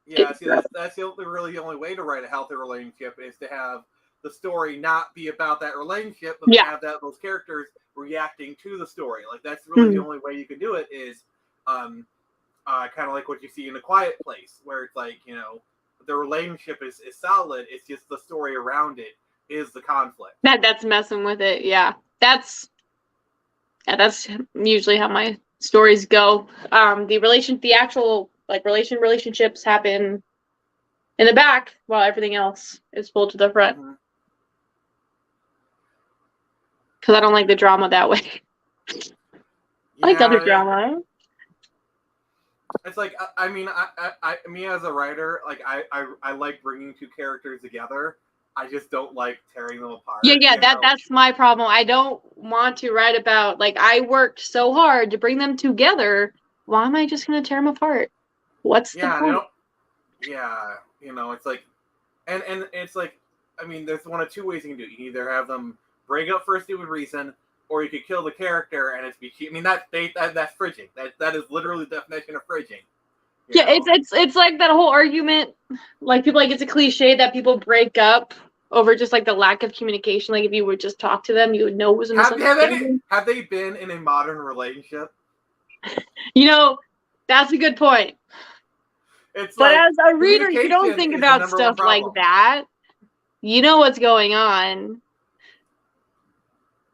Yeah, see, that's really the only way to write a healthy relationship, is to have the story not be about that relationship, but to have those characters reacting to the story. Like that's really the only way you can do it, is kind of like what you see in A Quiet Place, where it's like, you know, the relationship is solid. It's just the story around it is the conflict. That's messing with it. Yeah, that's usually how my stories go. The actual like relationships happen in the back while everything else is pulled to the front. Because I don't like the drama that way. I like other drama. It's like, I mean, me as a writer, like I like bringing two characters together, I just don't like tearing them apart. Yeah, that's my problem. I don't want to write about, like, I worked so hard to bring them together. Why am I just going to tear them apart? What's the point? It's like, and it's like, I mean, there's one of two ways you can do it. You can either have them break up for a stupid reason, or you could kill the character and it's be cheap. I mean, that's fridging. That is literally the definition of fridging. Yeah, it's like that whole argument, like people like it's a cliche that people break up over just like the lack of communication. Like if you would just talk to them, you would know it was a misunderstanding. Have they been in a modern relationship? That's a good point. It's but like, as a reader, you don't think about stuff like that. You know what's going on,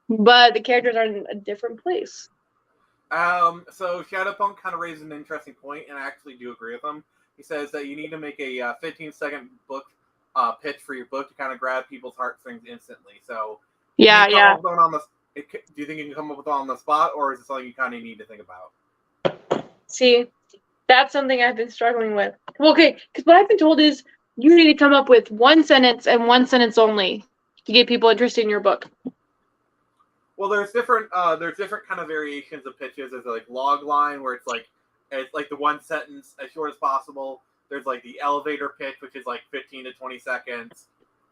but the characters are in a different place. So Shadowpunk kind of raises an interesting point, and I actually do agree with him. He says that you need to make a 15-second book pitch for your book to kind of grab people's heartstrings instantly. So, do you think you can come up with one on the spot, or is it something you kind of need to think about? See, that's something I've been struggling with. Well, okay, because what I've been told is you need to come up with one sentence and one sentence only to get people interested in your book. Well, there's different kind of variations of pitches. There's like log line where it's like the one sentence as short as possible. There's like the elevator pitch, which is like 15 to 20 seconds,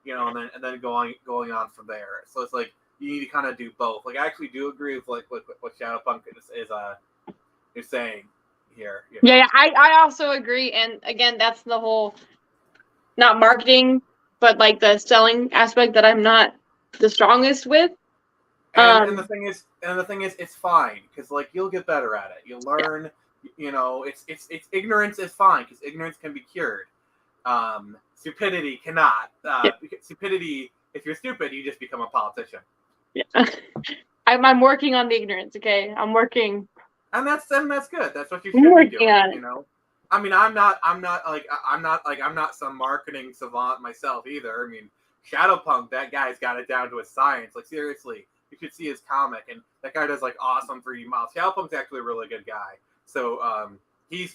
and then going on from there. So it's like you need to kind of do both. Like I actually do agree with like what Shadowpunk is saying here. Yeah, I also agree. And again, that's the whole not marketing, but like the selling aspect that I'm not the strongest with. And the thing is, it's fine because like you'll get better at it. You'll learn. Yeah. It's ignorance is fine because ignorance can be cured. Stupidity cannot. Stupidity. If you're stupid, you just become a politician. Yeah. I'm working on the ignorance. Okay, I'm working. And that's good. That's what you should be doing. I mean, I'm not some marketing savant myself either. I mean, Shadowpunk, that guy's got it down to a science. Like seriously. You should see his comic, and that guy does like awesome 3D models. Shadowpunk's actually a really good guy, so he's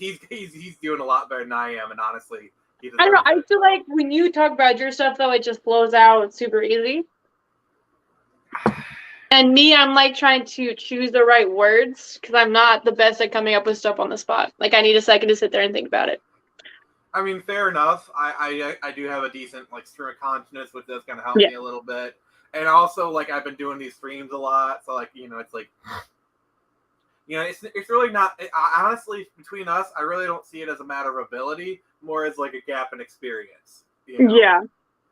doing a lot better than I am, and honestly, I don't know. I feel like when you talk about your stuff, though, it just flows out super easy. And me, I'm like trying to choose the right words because I'm not the best at coming up with stuff on the spot. Like I need a second to sit there and think about it. I mean, fair enough. I do have a decent like stream of consciousness, which does kind of help me a little bit. And also, like, I've been doing these streams a lot, so, like, it's like, it's really not, honestly, between us, I really don't see it as a matter of ability, more as, like, a gap in experience. Yeah.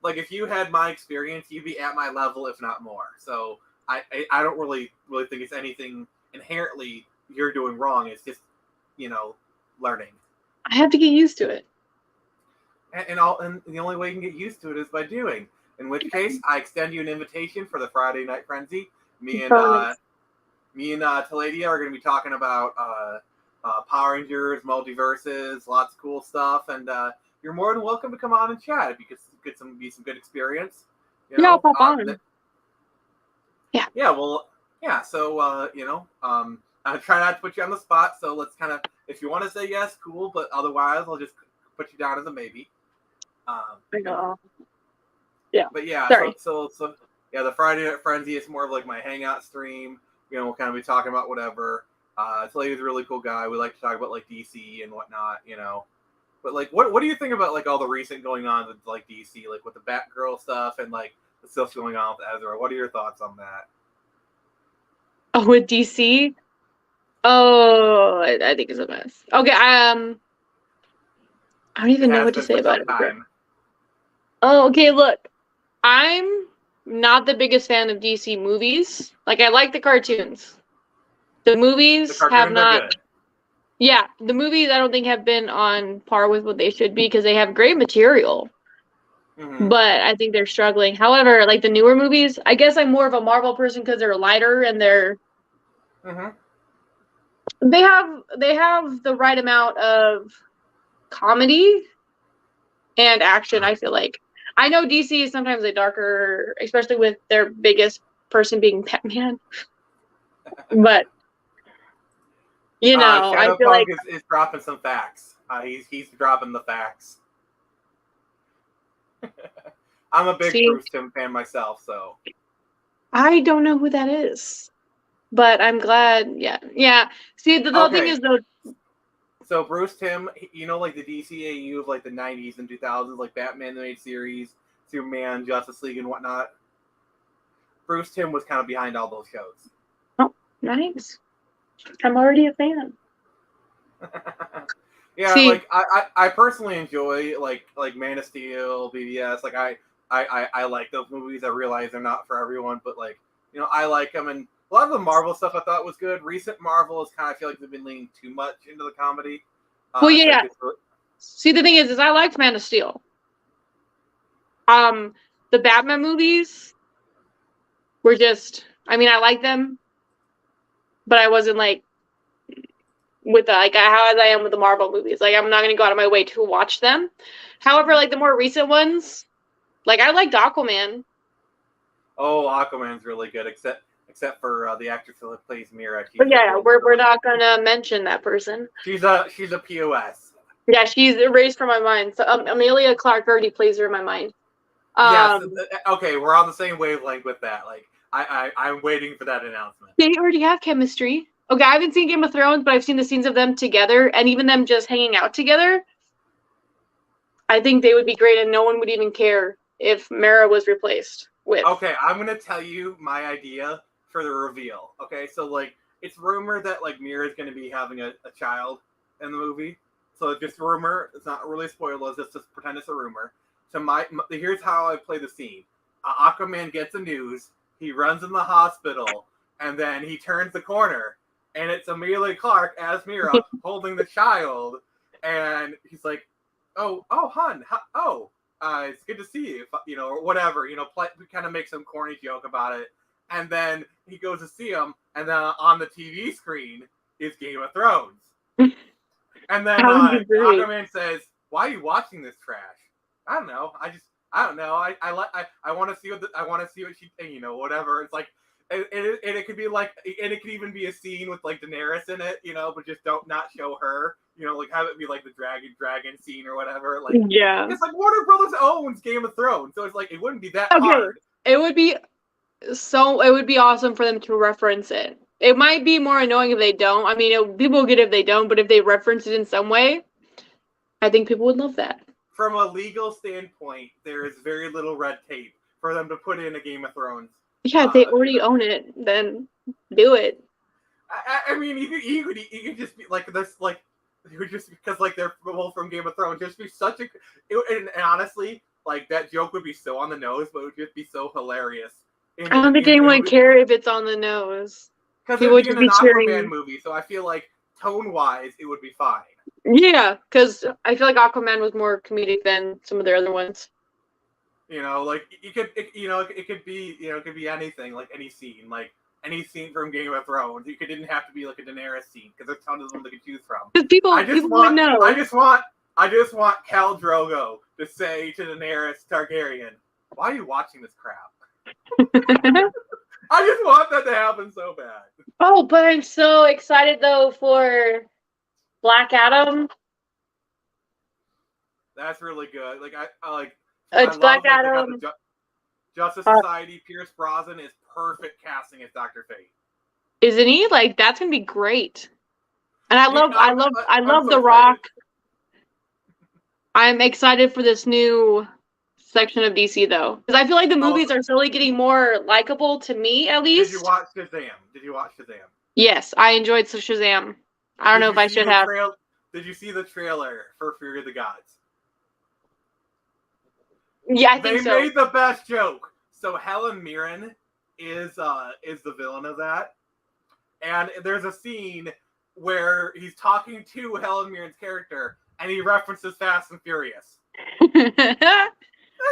Like, if you had my experience, you'd be at my level, if not more. So, I don't really think it's anything inherently you're doing wrong. It's just, learning. I have to get used to it. And the only way you can get used to it is by doing. In which case, I extend you an invitation for the Friday Night Frenzy. Me and Taladia are going to be talking about Power Rangers, multiverses, lots of cool stuff, and you're more than welcome to come on and chat because it could be some good experience. I'll pop on. Yeah. Yeah. Well. Yeah. So I try not to put you on the spot. So let's kind of, if you want to say yes, cool. But otherwise, I'll just put you down as a maybe. Yeah. But yeah, so the Friday Night Frenzy is more of like my hangout stream. We'll kind of be talking about whatever. Talia's a really cool guy. We like to talk about like DC and whatnot, But like, what do you think about like all the recent going on with like DC, like with the Batgirl stuff and like the stuff going on with Ezra? What are your thoughts on that? Oh, with DC? Oh, I think it's a mess. Okay, I don't even know what to say about it. Oh, okay, look. I'm not the biggest fan of DC movies. Like, I like the cartoons. The movies have not. Good. Yeah, the movies I don't think have been on par with what they should be because they have great material. Mm-hmm. But I think they're struggling. However, like the newer movies, I guess I'm more of a Marvel person because they're lighter and they're. Mm-hmm. They have the right amount of comedy and action, I feel like. I know DC is sometimes a darker, especially with their biggest person being Batman. But I feel like is dropping some facts. He's dropping the facts. I'm a big See, Bruce Timm fan myself, so. I don't know who that is, but I'm glad. Yeah. See, the thing Okay, is though. so Bruce Timm, you know, like the DCAU of like the 90s and 2000s, like Batman the Animated Series, Superman, Justice League, and whatnot. Bruce Timm was kind of behind all those shows. Oh, nice. I'm already a fan. Yeah, See, like I personally enjoy like Man of Steel, BVS. Like I like those movies. I realize they're not for everyone, but like I like them. And a lot of the Marvel stuff I thought was good. Recent Marvel is kind of, I feel like they've been leaning too much into the comedy. well, So yeah. really... See, the thing is I liked Man of Steel. The Batman movies were just. I mean, I like them, but I wasn't like with the, like how as I am with the Marvel movies. Like I'm not gonna go out of my way to watch them. However, like the more recent ones, like I liked Aquaman. Oh, Aquaman's really good, except for the actress who plays Mira. But yeah, we're not gonna mention that person. She's a POS. Yeah, she's erased from my mind. So Amelia Clark already plays her in my mind. Yes. Okay, we're on the same wavelength with that. Like I'm waiting for that announcement. They already have chemistry. Okay, I haven't seen Game of Thrones, but I've seen the scenes of them together, and even them just hanging out together. I think they would be great, and no one would even care if Mara was replaced with. Okay, I'm gonna tell you my idea for the reveal. Okay, so like it's rumored that like Mira's gonna be having a child in the movie. So it's just rumor. It's not really spoilers. It's just pretend it's a rumor. So here's how I play the scene. Aquaman gets the news. He runs in the hospital, and then he turns the corner, and it's Amelia Clark as Mira holding the child, and he's like, "Oh, hun, it's good to see you," or whatever, kind of make some corny joke about it. And then he goes to see him, and then on the TV screen is Game of Thrones. And then Aquaman says, "Why are you watching this trash?" I don't know. I don't know. I want to see what she, whatever. It's like, and it could be like, and it could even be a scene with like Daenerys in it, but just not show her, like have it be like the dragon scene or whatever. Like, yeah, it's like Warner Brothers owns Game of Thrones, so it's like it wouldn't be that hard. It would be awesome for them to reference it. It might be more annoying if they don't. I mean, people will get it if they don't, but if they reference it in some way, I think people would love that. From a legal standpoint, there is very little red tape for them to put in a Game of Thrones. Yeah, if they already own it, then do it. I mean, you could just be like this, like it would just because like they're both from Game of Thrones, just be such a, and honestly, like that joke would be so on the nose, but it would just be so hilarious. I don't think anyone would care if it's on the nose. Because it would be an Aquaman movie, so I feel like tone-wise, it would be fine. Yeah, because I feel like Aquaman was more comedic than some of their other ones. Like it could be anything, like any scene, from Game of Thrones. It didn't have to be like a Daenerys scene because there's tons of them they could choose from. People would know. I just want Khal Drogo to say to Daenerys Targaryen, "Why are you watching this crap?" I just want that to happen so bad. Oh, but I'm so excited though for Black Adam. That's really good. Like I like. It's Black Adam. Justice Society. Pierce Brosnan is perfect casting as Dr. Fate. Isn't he? Like that's gonna be great. And I love The so Rock. I'm excited for this new section of DC though, because I feel like the movies are slowly getting more likable to me, at least. Did you watch Shazam? Yes, I enjoyed Shazam. I don't know if I should have. Did you see the trailer for Fury of the Gods? Yeah, I think so. They made the best joke. So Helen Mirren is the villain of that, and there's a scene where he's talking to Helen Mirren's character, and he references Fast and Furious.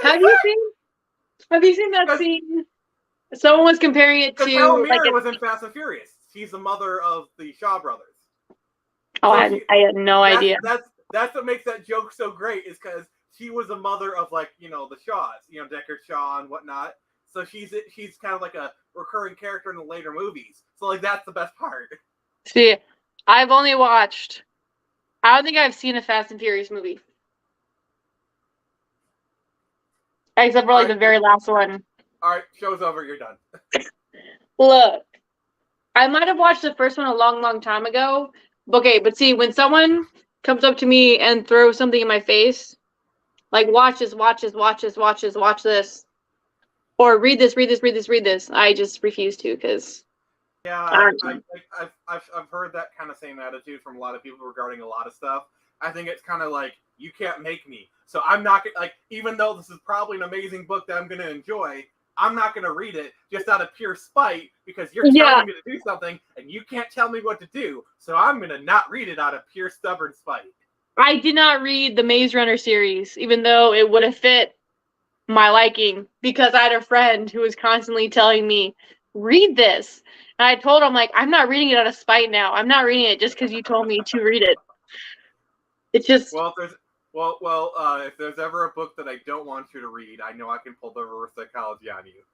Have you seen that scene? Someone was comparing it to Helen Mirren was in Fast and Furious. She's the mother of the Shaw brothers. Oh, so I had no idea. That's what makes that joke so great, is because she was the mother of the Shaws, Deckard Shaw and whatnot. So she's kind of like a recurring character in the later movies. So that's the best part. See, I've only watched. I don't think I've seen a Fast and Furious movie. Except for like the very last one. All right, show's over. You're done. Look, I might have watched the first one a long, long time ago. Okay, but see, when someone comes up to me and throws something in my face, like watch this, watch this, watch this, watch this, watch this, or read this, read this, read this, read this, I just refuse to because Yeah, I've heard that kind of same attitude from a lot of people regarding a lot of stuff. I think it's kind of like, you can't make me. So I'm not gonna, like, even though this is probably an amazing book that I'm gonna enjoy, I'm not gonna read it just out of pure spite because you're telling me to do something and you can't tell me what to do. So I'm gonna not read it out of pure stubborn spite. I did not read the Maze Runner series, even though it would have fit my liking, because I had a friend who was constantly telling me, read this. And I told him, like, I'm not reading it out of spite now. I'm not reading it just because you told me to read it. It's just... If there's ever a book that I don't want you to read, I know I can pull the reverse psychology on you.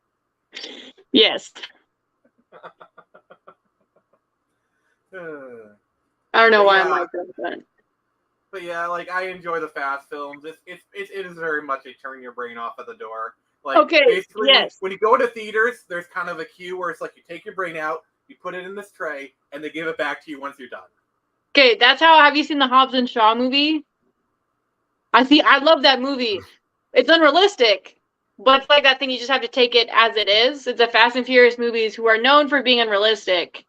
Yes. I don't know why I'm like that. But yeah, like, I enjoy the fast films. It is very much a turn your brain off at the door. Like, okay, basically, yes. when you go to theaters, there's kind of a cue where it's like you take your brain out, you put it in this tray, and they give it back to you once you're done. Okay, that's how. Have you seen the Hobbs and Shaw movie? I love that movie. It's unrealistic, but it's like that thing. You just have to take it as it is. It's a Fast and Furious movies who are known for being unrealistic.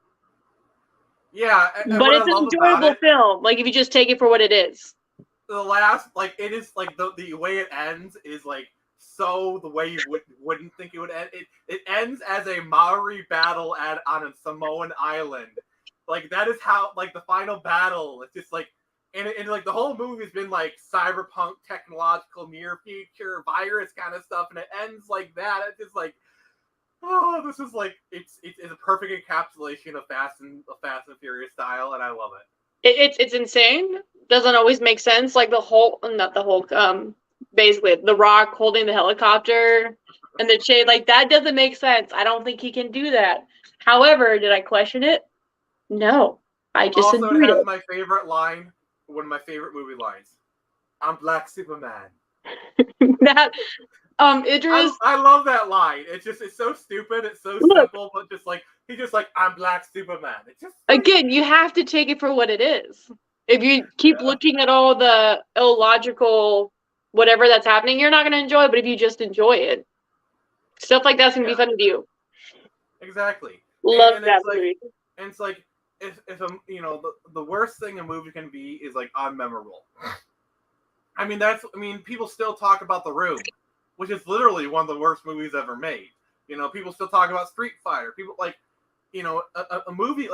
Yeah, but it's an enjoyable film. Like, if you just take it for what it is. The last, like, it is like the way it ends is like so the way you wouldn't think it would end. It ends as a Maori battle on a Samoan island. Like, that is how, like, the final battle. It's just like, and like the whole movie's been like cyberpunk, technological, near future, virus kind of stuff, and it ends like that. It's just like, oh, this is like, it's a perfect encapsulation of Fast and Furious style, and I love it. It's insane. Doesn't always make sense. Like basically the Rock holding the helicopter and the chain, like, that doesn't make sense. I don't think he can do that. However, did I question it? No. I just also, it has my favorite line, one of my favorite movie lines. I'm Black Superman. That Idris. I love that line. It's so stupid. It's so simple, but just like, he's just like, I'm Black Superman. It's just, again, you have to take it for what it is. If you keep looking at all the illogical whatever that's happening, you're not going to enjoy it. But if you just enjoy it, stuff like that's going to be fun to do. Exactly. Love that movie. And it's like, if the worst thing a movie can be is like unmemorable. I mean, people still talk about The Room, which is literally one of the worst movies ever made. People still talk about Street Fighter. People, like, a movie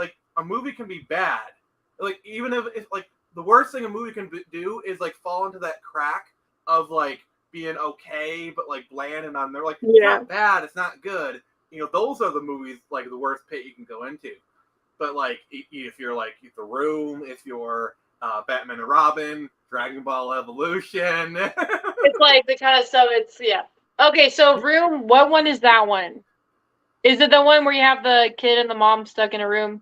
can be bad. Like, even if like, the worst thing a movie can do is like fall into that crack of like being okay, but like bland and on there. Like, it's not bad, it's not good. Those are the movies, like, the worst pit you can go into. But like, if you're like The Room, if you're Batman and Robin, Dragon Ball Evolution. It's like the kind of stuff. Okay, so Room, what one is that one? Is it the one where you have the kid and the mom stuck in a room?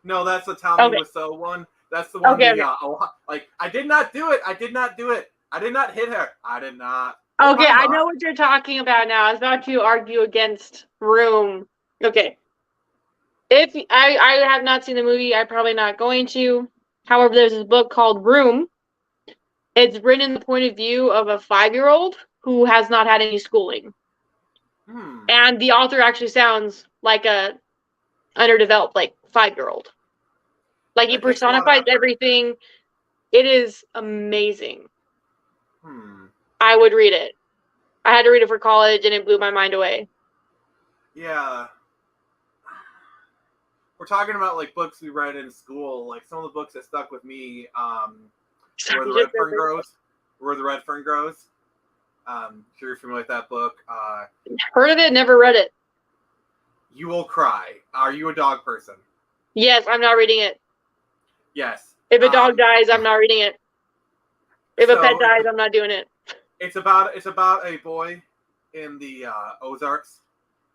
No, that's the Tommy Wiseau one. That's the one. Like, I did not do it. I did not do it. I did not hit her. I did not. Okay, I know what you're talking about now. I was about to argue against Room. Okay. If I have not seen the movie, I'm probably not going to. However, there's this book called Room. It's written in the point of view of a 5-year-old who has not had any schooling. And the author actually sounds like a underdeveloped, like, 5-year-old. Like, he personifies everything. It is amazing. I would read it. I had to read it for college, and it blew my mind away. Yeah. We're talking about, like, books we read in school. Like, some of the books that stuck with me, Where the Red Fern Grows. Where the Red Fern Grows. Sure you're familiar with that book. Heard of it, never read it. You Will Cry. Are you a dog person? Yes, I'm not reading it. Yes. If a dog dies, I'm not reading it. If a pet dies, I'm not doing it. It's about a boy in the Ozarks.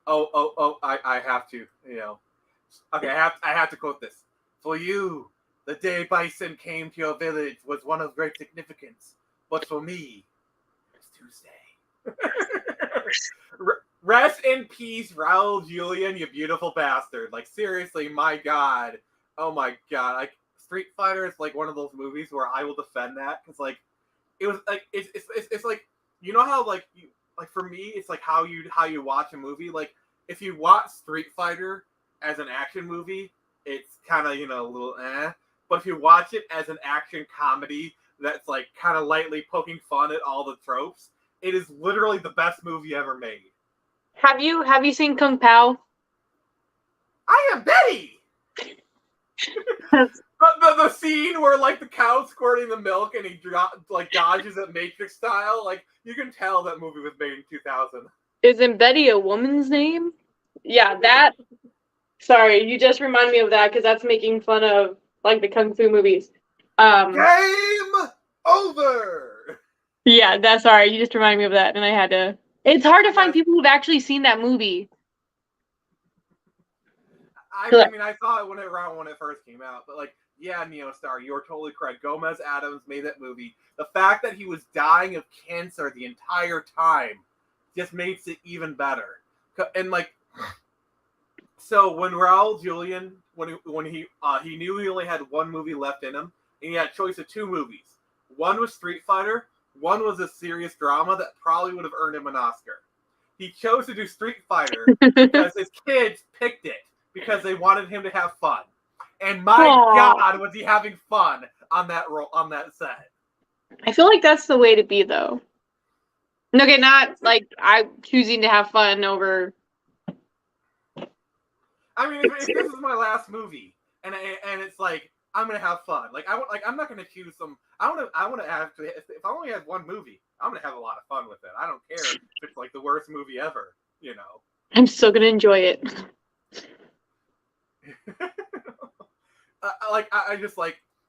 I have to, Okay, I have to quote this. For you, the day bison came to your village was one of great significance. But for me, it's Tuesday. Rest in peace, Raul Julian, you beautiful bastard. Like, seriously, my God. Oh my God. Like, Street Fighter is like one of those movies where I will defend that because, like, it was like it's like, you know how like you, like for me it's like how you watch a movie. Like, if you watch Street Fighter as an action movie, it's kind of, a little but if you watch it as an action comedy that's like kind of lightly poking fun at all the tropes, it is literally the best movie ever made. Have you seen Kung Pao? I am Betty. The scene where like the cow's squirting the milk and he like dodges it Matrix style, like you can tell that movie was made in 2000. Isn't Betty a woman's name? Yeah, that. Sorry, you just remind me of that because that's making fun of like the kung fu movies. Game over. Yeah, that's sorry. You just reminded me of that, and I had to. It's hard to find people who've actually seen that movie. I mean, I saw it when it first came out, but like, yeah, Neostar, you're totally correct. Gomez Adams made that movie. The fact that he was dying of cancer the entire time just makes it even better. And like, so when Raul Julian, when he knew he only had one movie left in him, and he had a choice of two movies. One was Street Fighter. One was a serious drama that probably would have earned him an Oscar. He chose to do Street Fighter because his kids picked it because they wanted him to have fun. And my God, was he having fun on that set. I feel like that's the way to be, though. Okay, not like I'm choosing to have fun over. I mean, if this is my last movie, and it's like I'm gonna have fun, I'm not gonna choose some. I want to have. If I only have one movie, I'm gonna have a lot of fun with it. I don't care if it's like the worst movie ever. I'm still gonna enjoy it.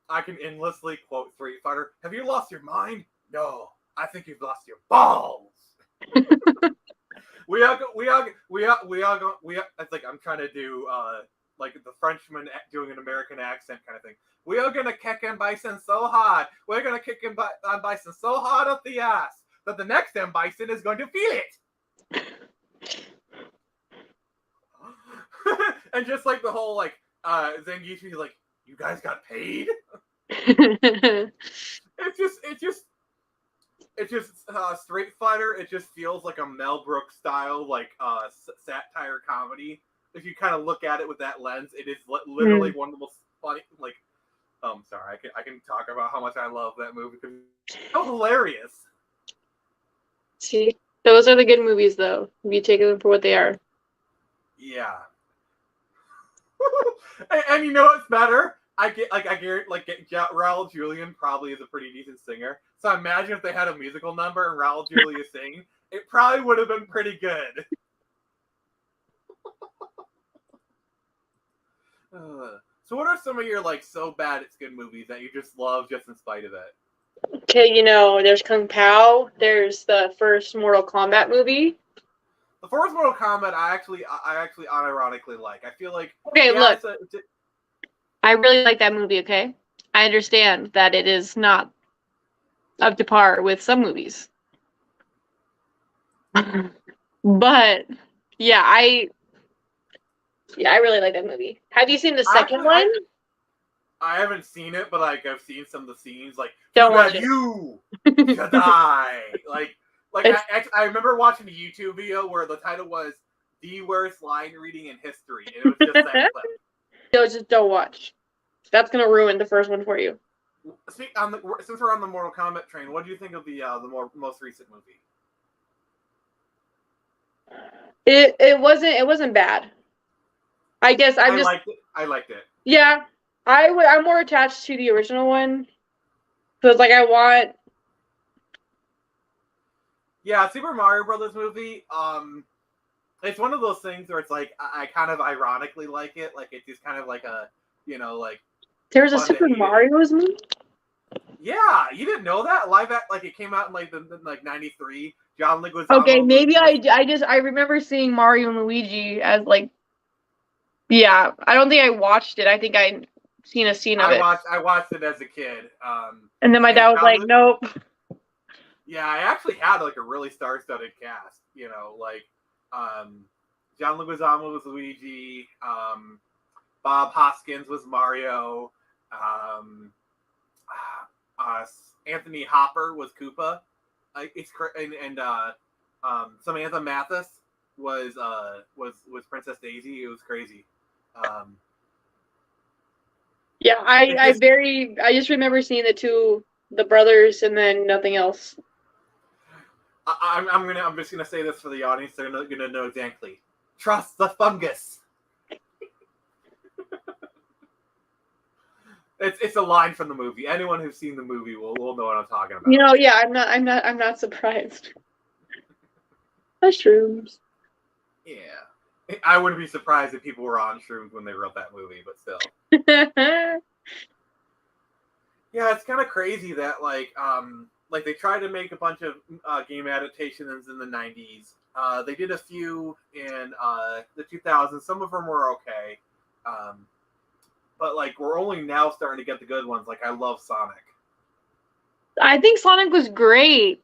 I can endlessly quote Street Fighter. Have you lost your mind? No, I think you've lost your balls. It's like I'm trying to do like the Frenchman doing an American accent kind of thing. We are gonna kick M. Bison so hard. We're gonna kick M. Bison so hard up the ass that the next M. Bison is going to feel it. And just like the whole like Zangief, like, you guys got paid. It's just Street Fighter. It just feels like a Mel Brooks style like satire comedy. If you kind of look at it with that lens, it is literally one of the most funny. Like, sorry, I can talk about how much I love that movie because it's so hilarious. See, those are the good movies, though. If you take them for what they are. Yeah. and you know what's better? Raul Julian probably is a pretty decent singer. So imagine if they had a musical number and Raul Julian singing, it probably would have been pretty good. So what are some of your like so bad it's good movies that you just love just in spite of it? Okay, there's Kung Pao. There's the first Mortal Kombat movie. The first Mortal Kombat, I actually unironically like. I feel like look, I really like that movie. Okay, I understand that it is not up to par with some movies, but yeah, I really like that movie. Have you seen the second one? I haven't seen it, but like I've seen some of the scenes. Like, don't watch it. You should die. I remember watching a YouTube video where the title was "The Worst Line Reading in History," and it was just that clip. Just don't watch. That's gonna ruin the first one for you. Since we're on the Mortal Kombat train, what do you think of the most recent movie? It wasn't bad. I guess I liked it. Yeah, I'm more attached to the original one. So it's like I want. Yeah, Super Mario Brothers movie. It's one of those things where it's like I kind of ironically like it. Like it's just kind of like a like. There's a Super Mario's movie. Yeah, you didn't know that like it came out in like the '93. John Leguizamo. Okay, maybe I remember seeing Mario and Luigi as like. Yeah, I don't think I watched it. I think I seen a scene of it. I watched it as a kid. And then my dad was like, "Nope." Yeah, I actually had like a really star-studded cast. John Leguizamo was Luigi. Bob Hoskins was Mario. Um, Anthony Hopper was Koopa. Samantha Mathis was Princess Daisy. It was crazy. Yeah, I just remember seeing the brothers, and then nothing else. I'm just gonna say this for the audience. They're gonna know exactly. Trust the fungus. It's a line from the movie. Anyone who's seen the movie will know what I'm talking about. Yeah, I'm not surprised. Mushrooms. Yeah, I wouldn't be surprised if people were on shrooms when they wrote that movie, but still. Yeah, it's kind of crazy that like they tried to make a bunch of game adaptations in the 90s. They did a few in the 2000s. Some of them were okay. But like we're only now starting to get the good ones. Like I love Sonic. I think Sonic was great.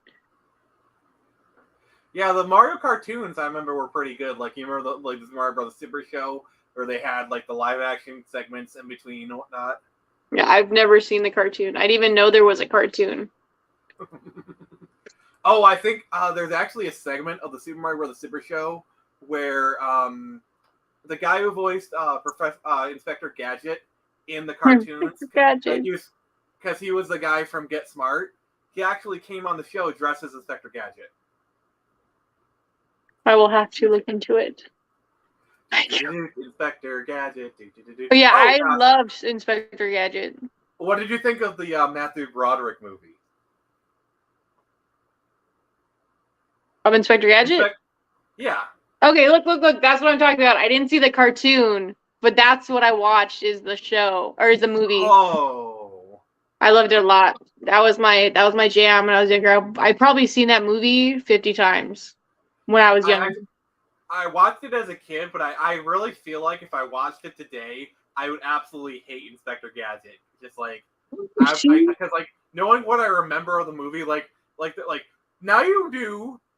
Yeah, the Mario cartoons I remember were pretty good. Like you remember the Mario Brothers Super Show where they had like the live action segments in between and whatnot. Yeah, I've never seen the cartoon. I didn't even know there was a cartoon. Oh, I think there's actually a segment of the Super Mario Brothers Super Show where the guy who voiced Inspector Gadget in the cartoons, because he was the guy from Get Smart, he actually came on the show dressed as Inspector Gadget. I will have to look into it. Inspector Gadget. Oh, yeah, I loved Inspector Gadget. What did you think of the Matthew Broderick movie? Of Inspector Gadget? Yeah. Okay, look. That's what I'm talking about. I didn't see the cartoon, but that's what I watched is the show, or is the movie. Oh. I loved it a lot. That was my jam when I was younger. I probably seen that movie 50 times when I was young. I watched it as a kid, but I really feel like if I watched it today, I would absolutely hate Inspector Gadget. Just like, because like knowing what I remember of the movie, like now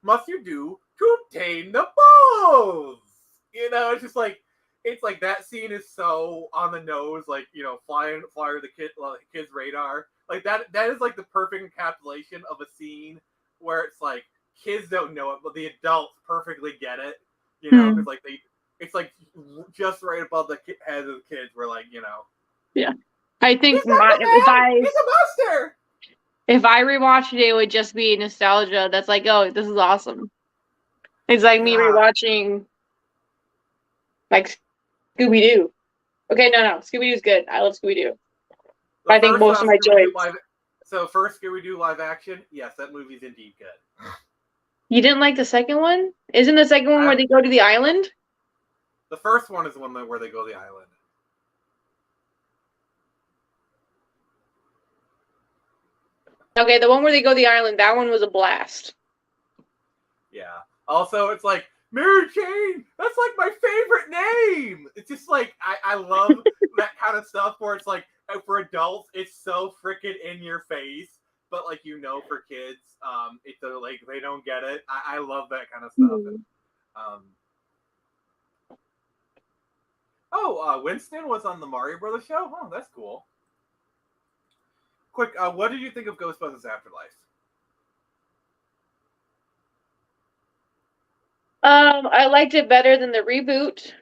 must you do to obtain the balls? It's just like that scene is so on the nose, like flying the kid's radar. Like that is like the perfect encapsulation of a scene where it's like kids don't know it, but the adults perfectly get it. Because like it's like just right above the heads of the kids. We're like, Yeah, I think he's a monster. If I rewatched it, it would just be nostalgia. That's like, oh, this is awesome. It's like me rewatching like Scooby-Doo. Okay, no, Scooby-Doo's good. I love Scooby-Doo. I think most of my joys. First Scooby-Doo live action, yes, that movie's indeed good. You didn't like the second one? Isn't the second one where they go to the island? The first one is the one where they go to the island. Okay, the one where they go to the island, that one was a blast. Yeah. Also, it's like, Mary Jane, that's like my favorite name. It's just like, I love that kind of stuff where it's like, for adults, it's so freaking in your face. But like, for kids, it's like, they don't get it. I love that kind of stuff. And, Winston was on the Mario Brothers show? Oh, that's cool. Quick, what did you think of Ghostbusters Afterlife? I liked it better than the reboot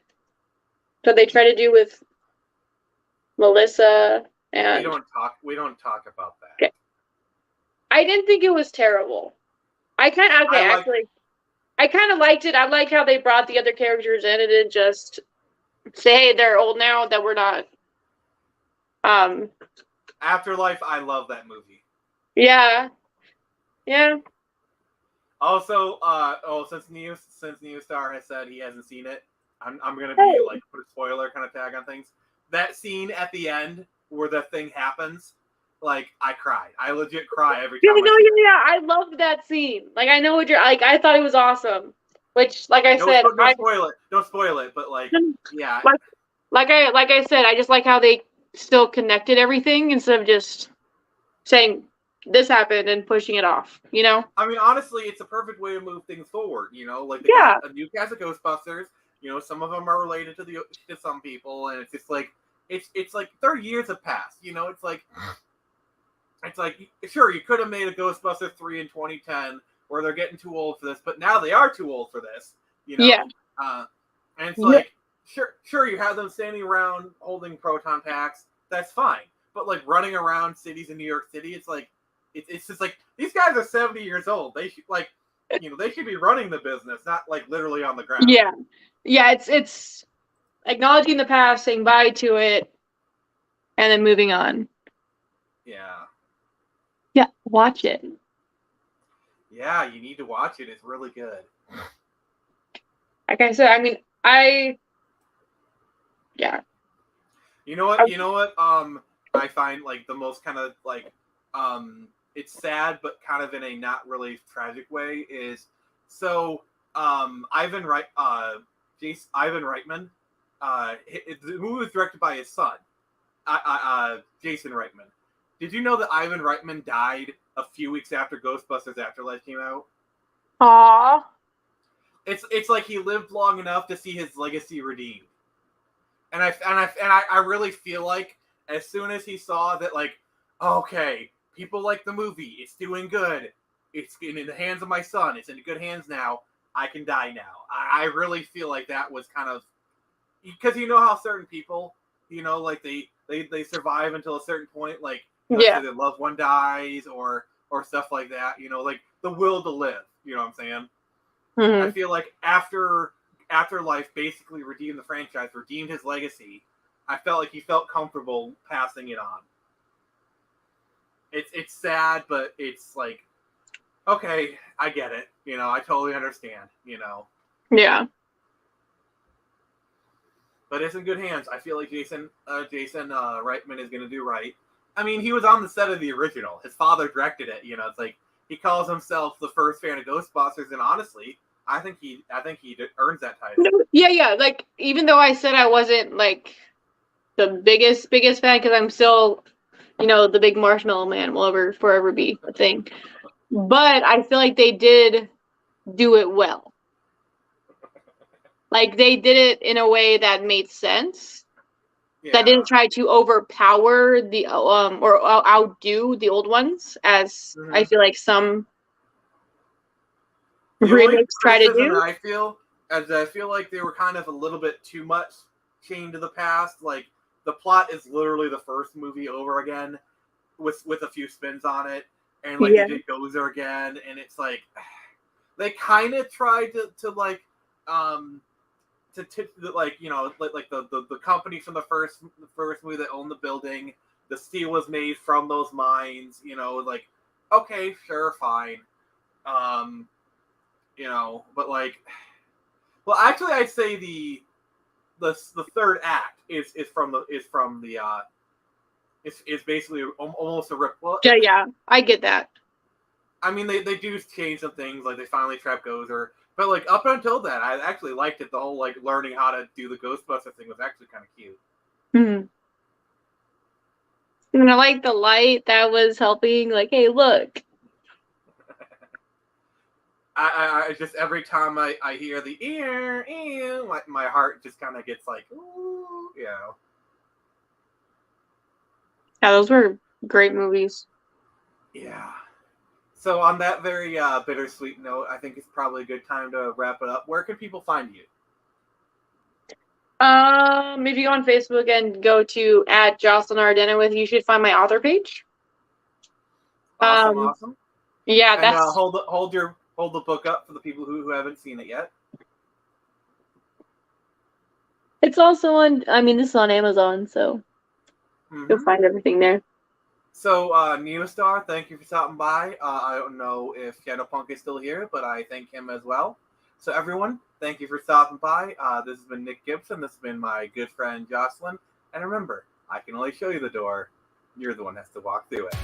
that they try to do with Melissa and. We don't talk about that. Okay. I didn't think it was terrible. I kind of liked it. I like how they brought the other characters in and didn't just say, "Hey, they're old now." That we're not. Afterlife, I love that movie. Yeah. Also, since Neostar has said he hasn't seen it, I'm gonna be like put a spoiler kind of tag on things. That scene at the end where the thing happens, like I cried. I legit cry every time. I loved that scene. Like I know what you're like. I thought it was awesome. Which, like I said, don't spoil it. But like, yeah. Like I said, I just like how they still connected everything instead of just saying this happened and pushing it off, you know? I mean, honestly, it's a perfect way to move things forward. You know, like they Yeah. got a new cast of Ghostbusters. You know, some of them are related to some people, and it's just like it's like 30 years have passed. You know, it's like sure, you could have made a Ghostbusters 3 in 2010 where they're getting too old for this, but now they are too old for this. You know, Yeah. And it's like sure you have them standing around holding proton packs. That's fine, but like running around cities in New York City, it's like it's just like these guys are 70 years old. They should like they should be running the business, not like literally on the ground. Yeah, it's acknowledging the past, saying bye to it, and then moving on. Yeah, watch it. Yeah, you need to watch it. It's really good. Like I said, I mean, yeah. You know what? I find like the most kind of like it's sad but kind of in a not really tragic way is so Ivan Reitman the movie was directed by his son Jason Reitman. Did you know that Ivan Reitman died a few weeks after Ghostbusters Afterlife came out? Aww. It's like he lived long enough to see his legacy redeemed. And I really feel like as soon as he saw that, like, okay, people like the movie, it's doing good, it's in the hands of my son, it's in good hands now, I can die now. I really feel like that was kind of because you know how certain people, you know, like they survive until a certain point, like their loved one dies or stuff like that, you know, like the will to live. You know what I'm saying? Mm-hmm. I feel like Afterlife basically redeemed the franchise, redeemed his legacy. I felt like he felt comfortable passing it on. It's sad, but it's like, okay, I get it. You know, I totally understand. You know. Yeah. But it's in good hands. I feel like Jason Reitman is going to do right. I mean, he was on the set of the original. His father directed it. You know, it's like he calls himself the first fan of Ghostbusters, and honestly, I think he earns that title. Yeah. Like, even though I said I wasn't like the biggest fan, because I'm still, you know, the big marshmallow man will forever be a thing. But I feel like they did do it well. Like they did it in a way that made sense. Yeah. That didn't try to overpower the or outdo the old ones, as I feel like some remakes try to do. I feel like they were kind of a little bit too much chained to the past. Like the plot is literally the first movie over again, with a few spins on it, and like they did Gozer again, and it's like they kind of tried to like like, you know, like the company from the first movie that owned the building, the steel was made from those mines, you know, like okay, sure, fine, you know, but like, well, actually, I'd say the third act is basically almost a rip. Well, yeah, I get that. I mean, they do change some things, like they finally trap Gozer. But like up until that, I actually liked it. The whole like learning how to do the Ghostbuster thing was actually kind of cute. Mm-hmm. And I like the light that was helping. Like, hey, look. I just every time I hear the ear, like my heart just kind of gets like, ooh, you know. Yeah, those were great movies. Yeah. So on that very bittersweet note, I think it's probably a good time to wrap it up. Where can people find you? If you go on Facebook and go to @Jocelin R. Deneweth, you should find my author page. Awesome. Yeah, and, that's hold the book up for the people who haven't seen it yet. It's also on. I mean, this is on Amazon, so you'll find everything there. So, Neostar, thank you for stopping by. I don't know if Shadow Punk is still here, but I thank him as well. So, everyone, thank you for stopping by. This has been Nick Gibson. This has been my good friend Jocelyn. And remember, I can only show you the door. You're the one that has to walk through it.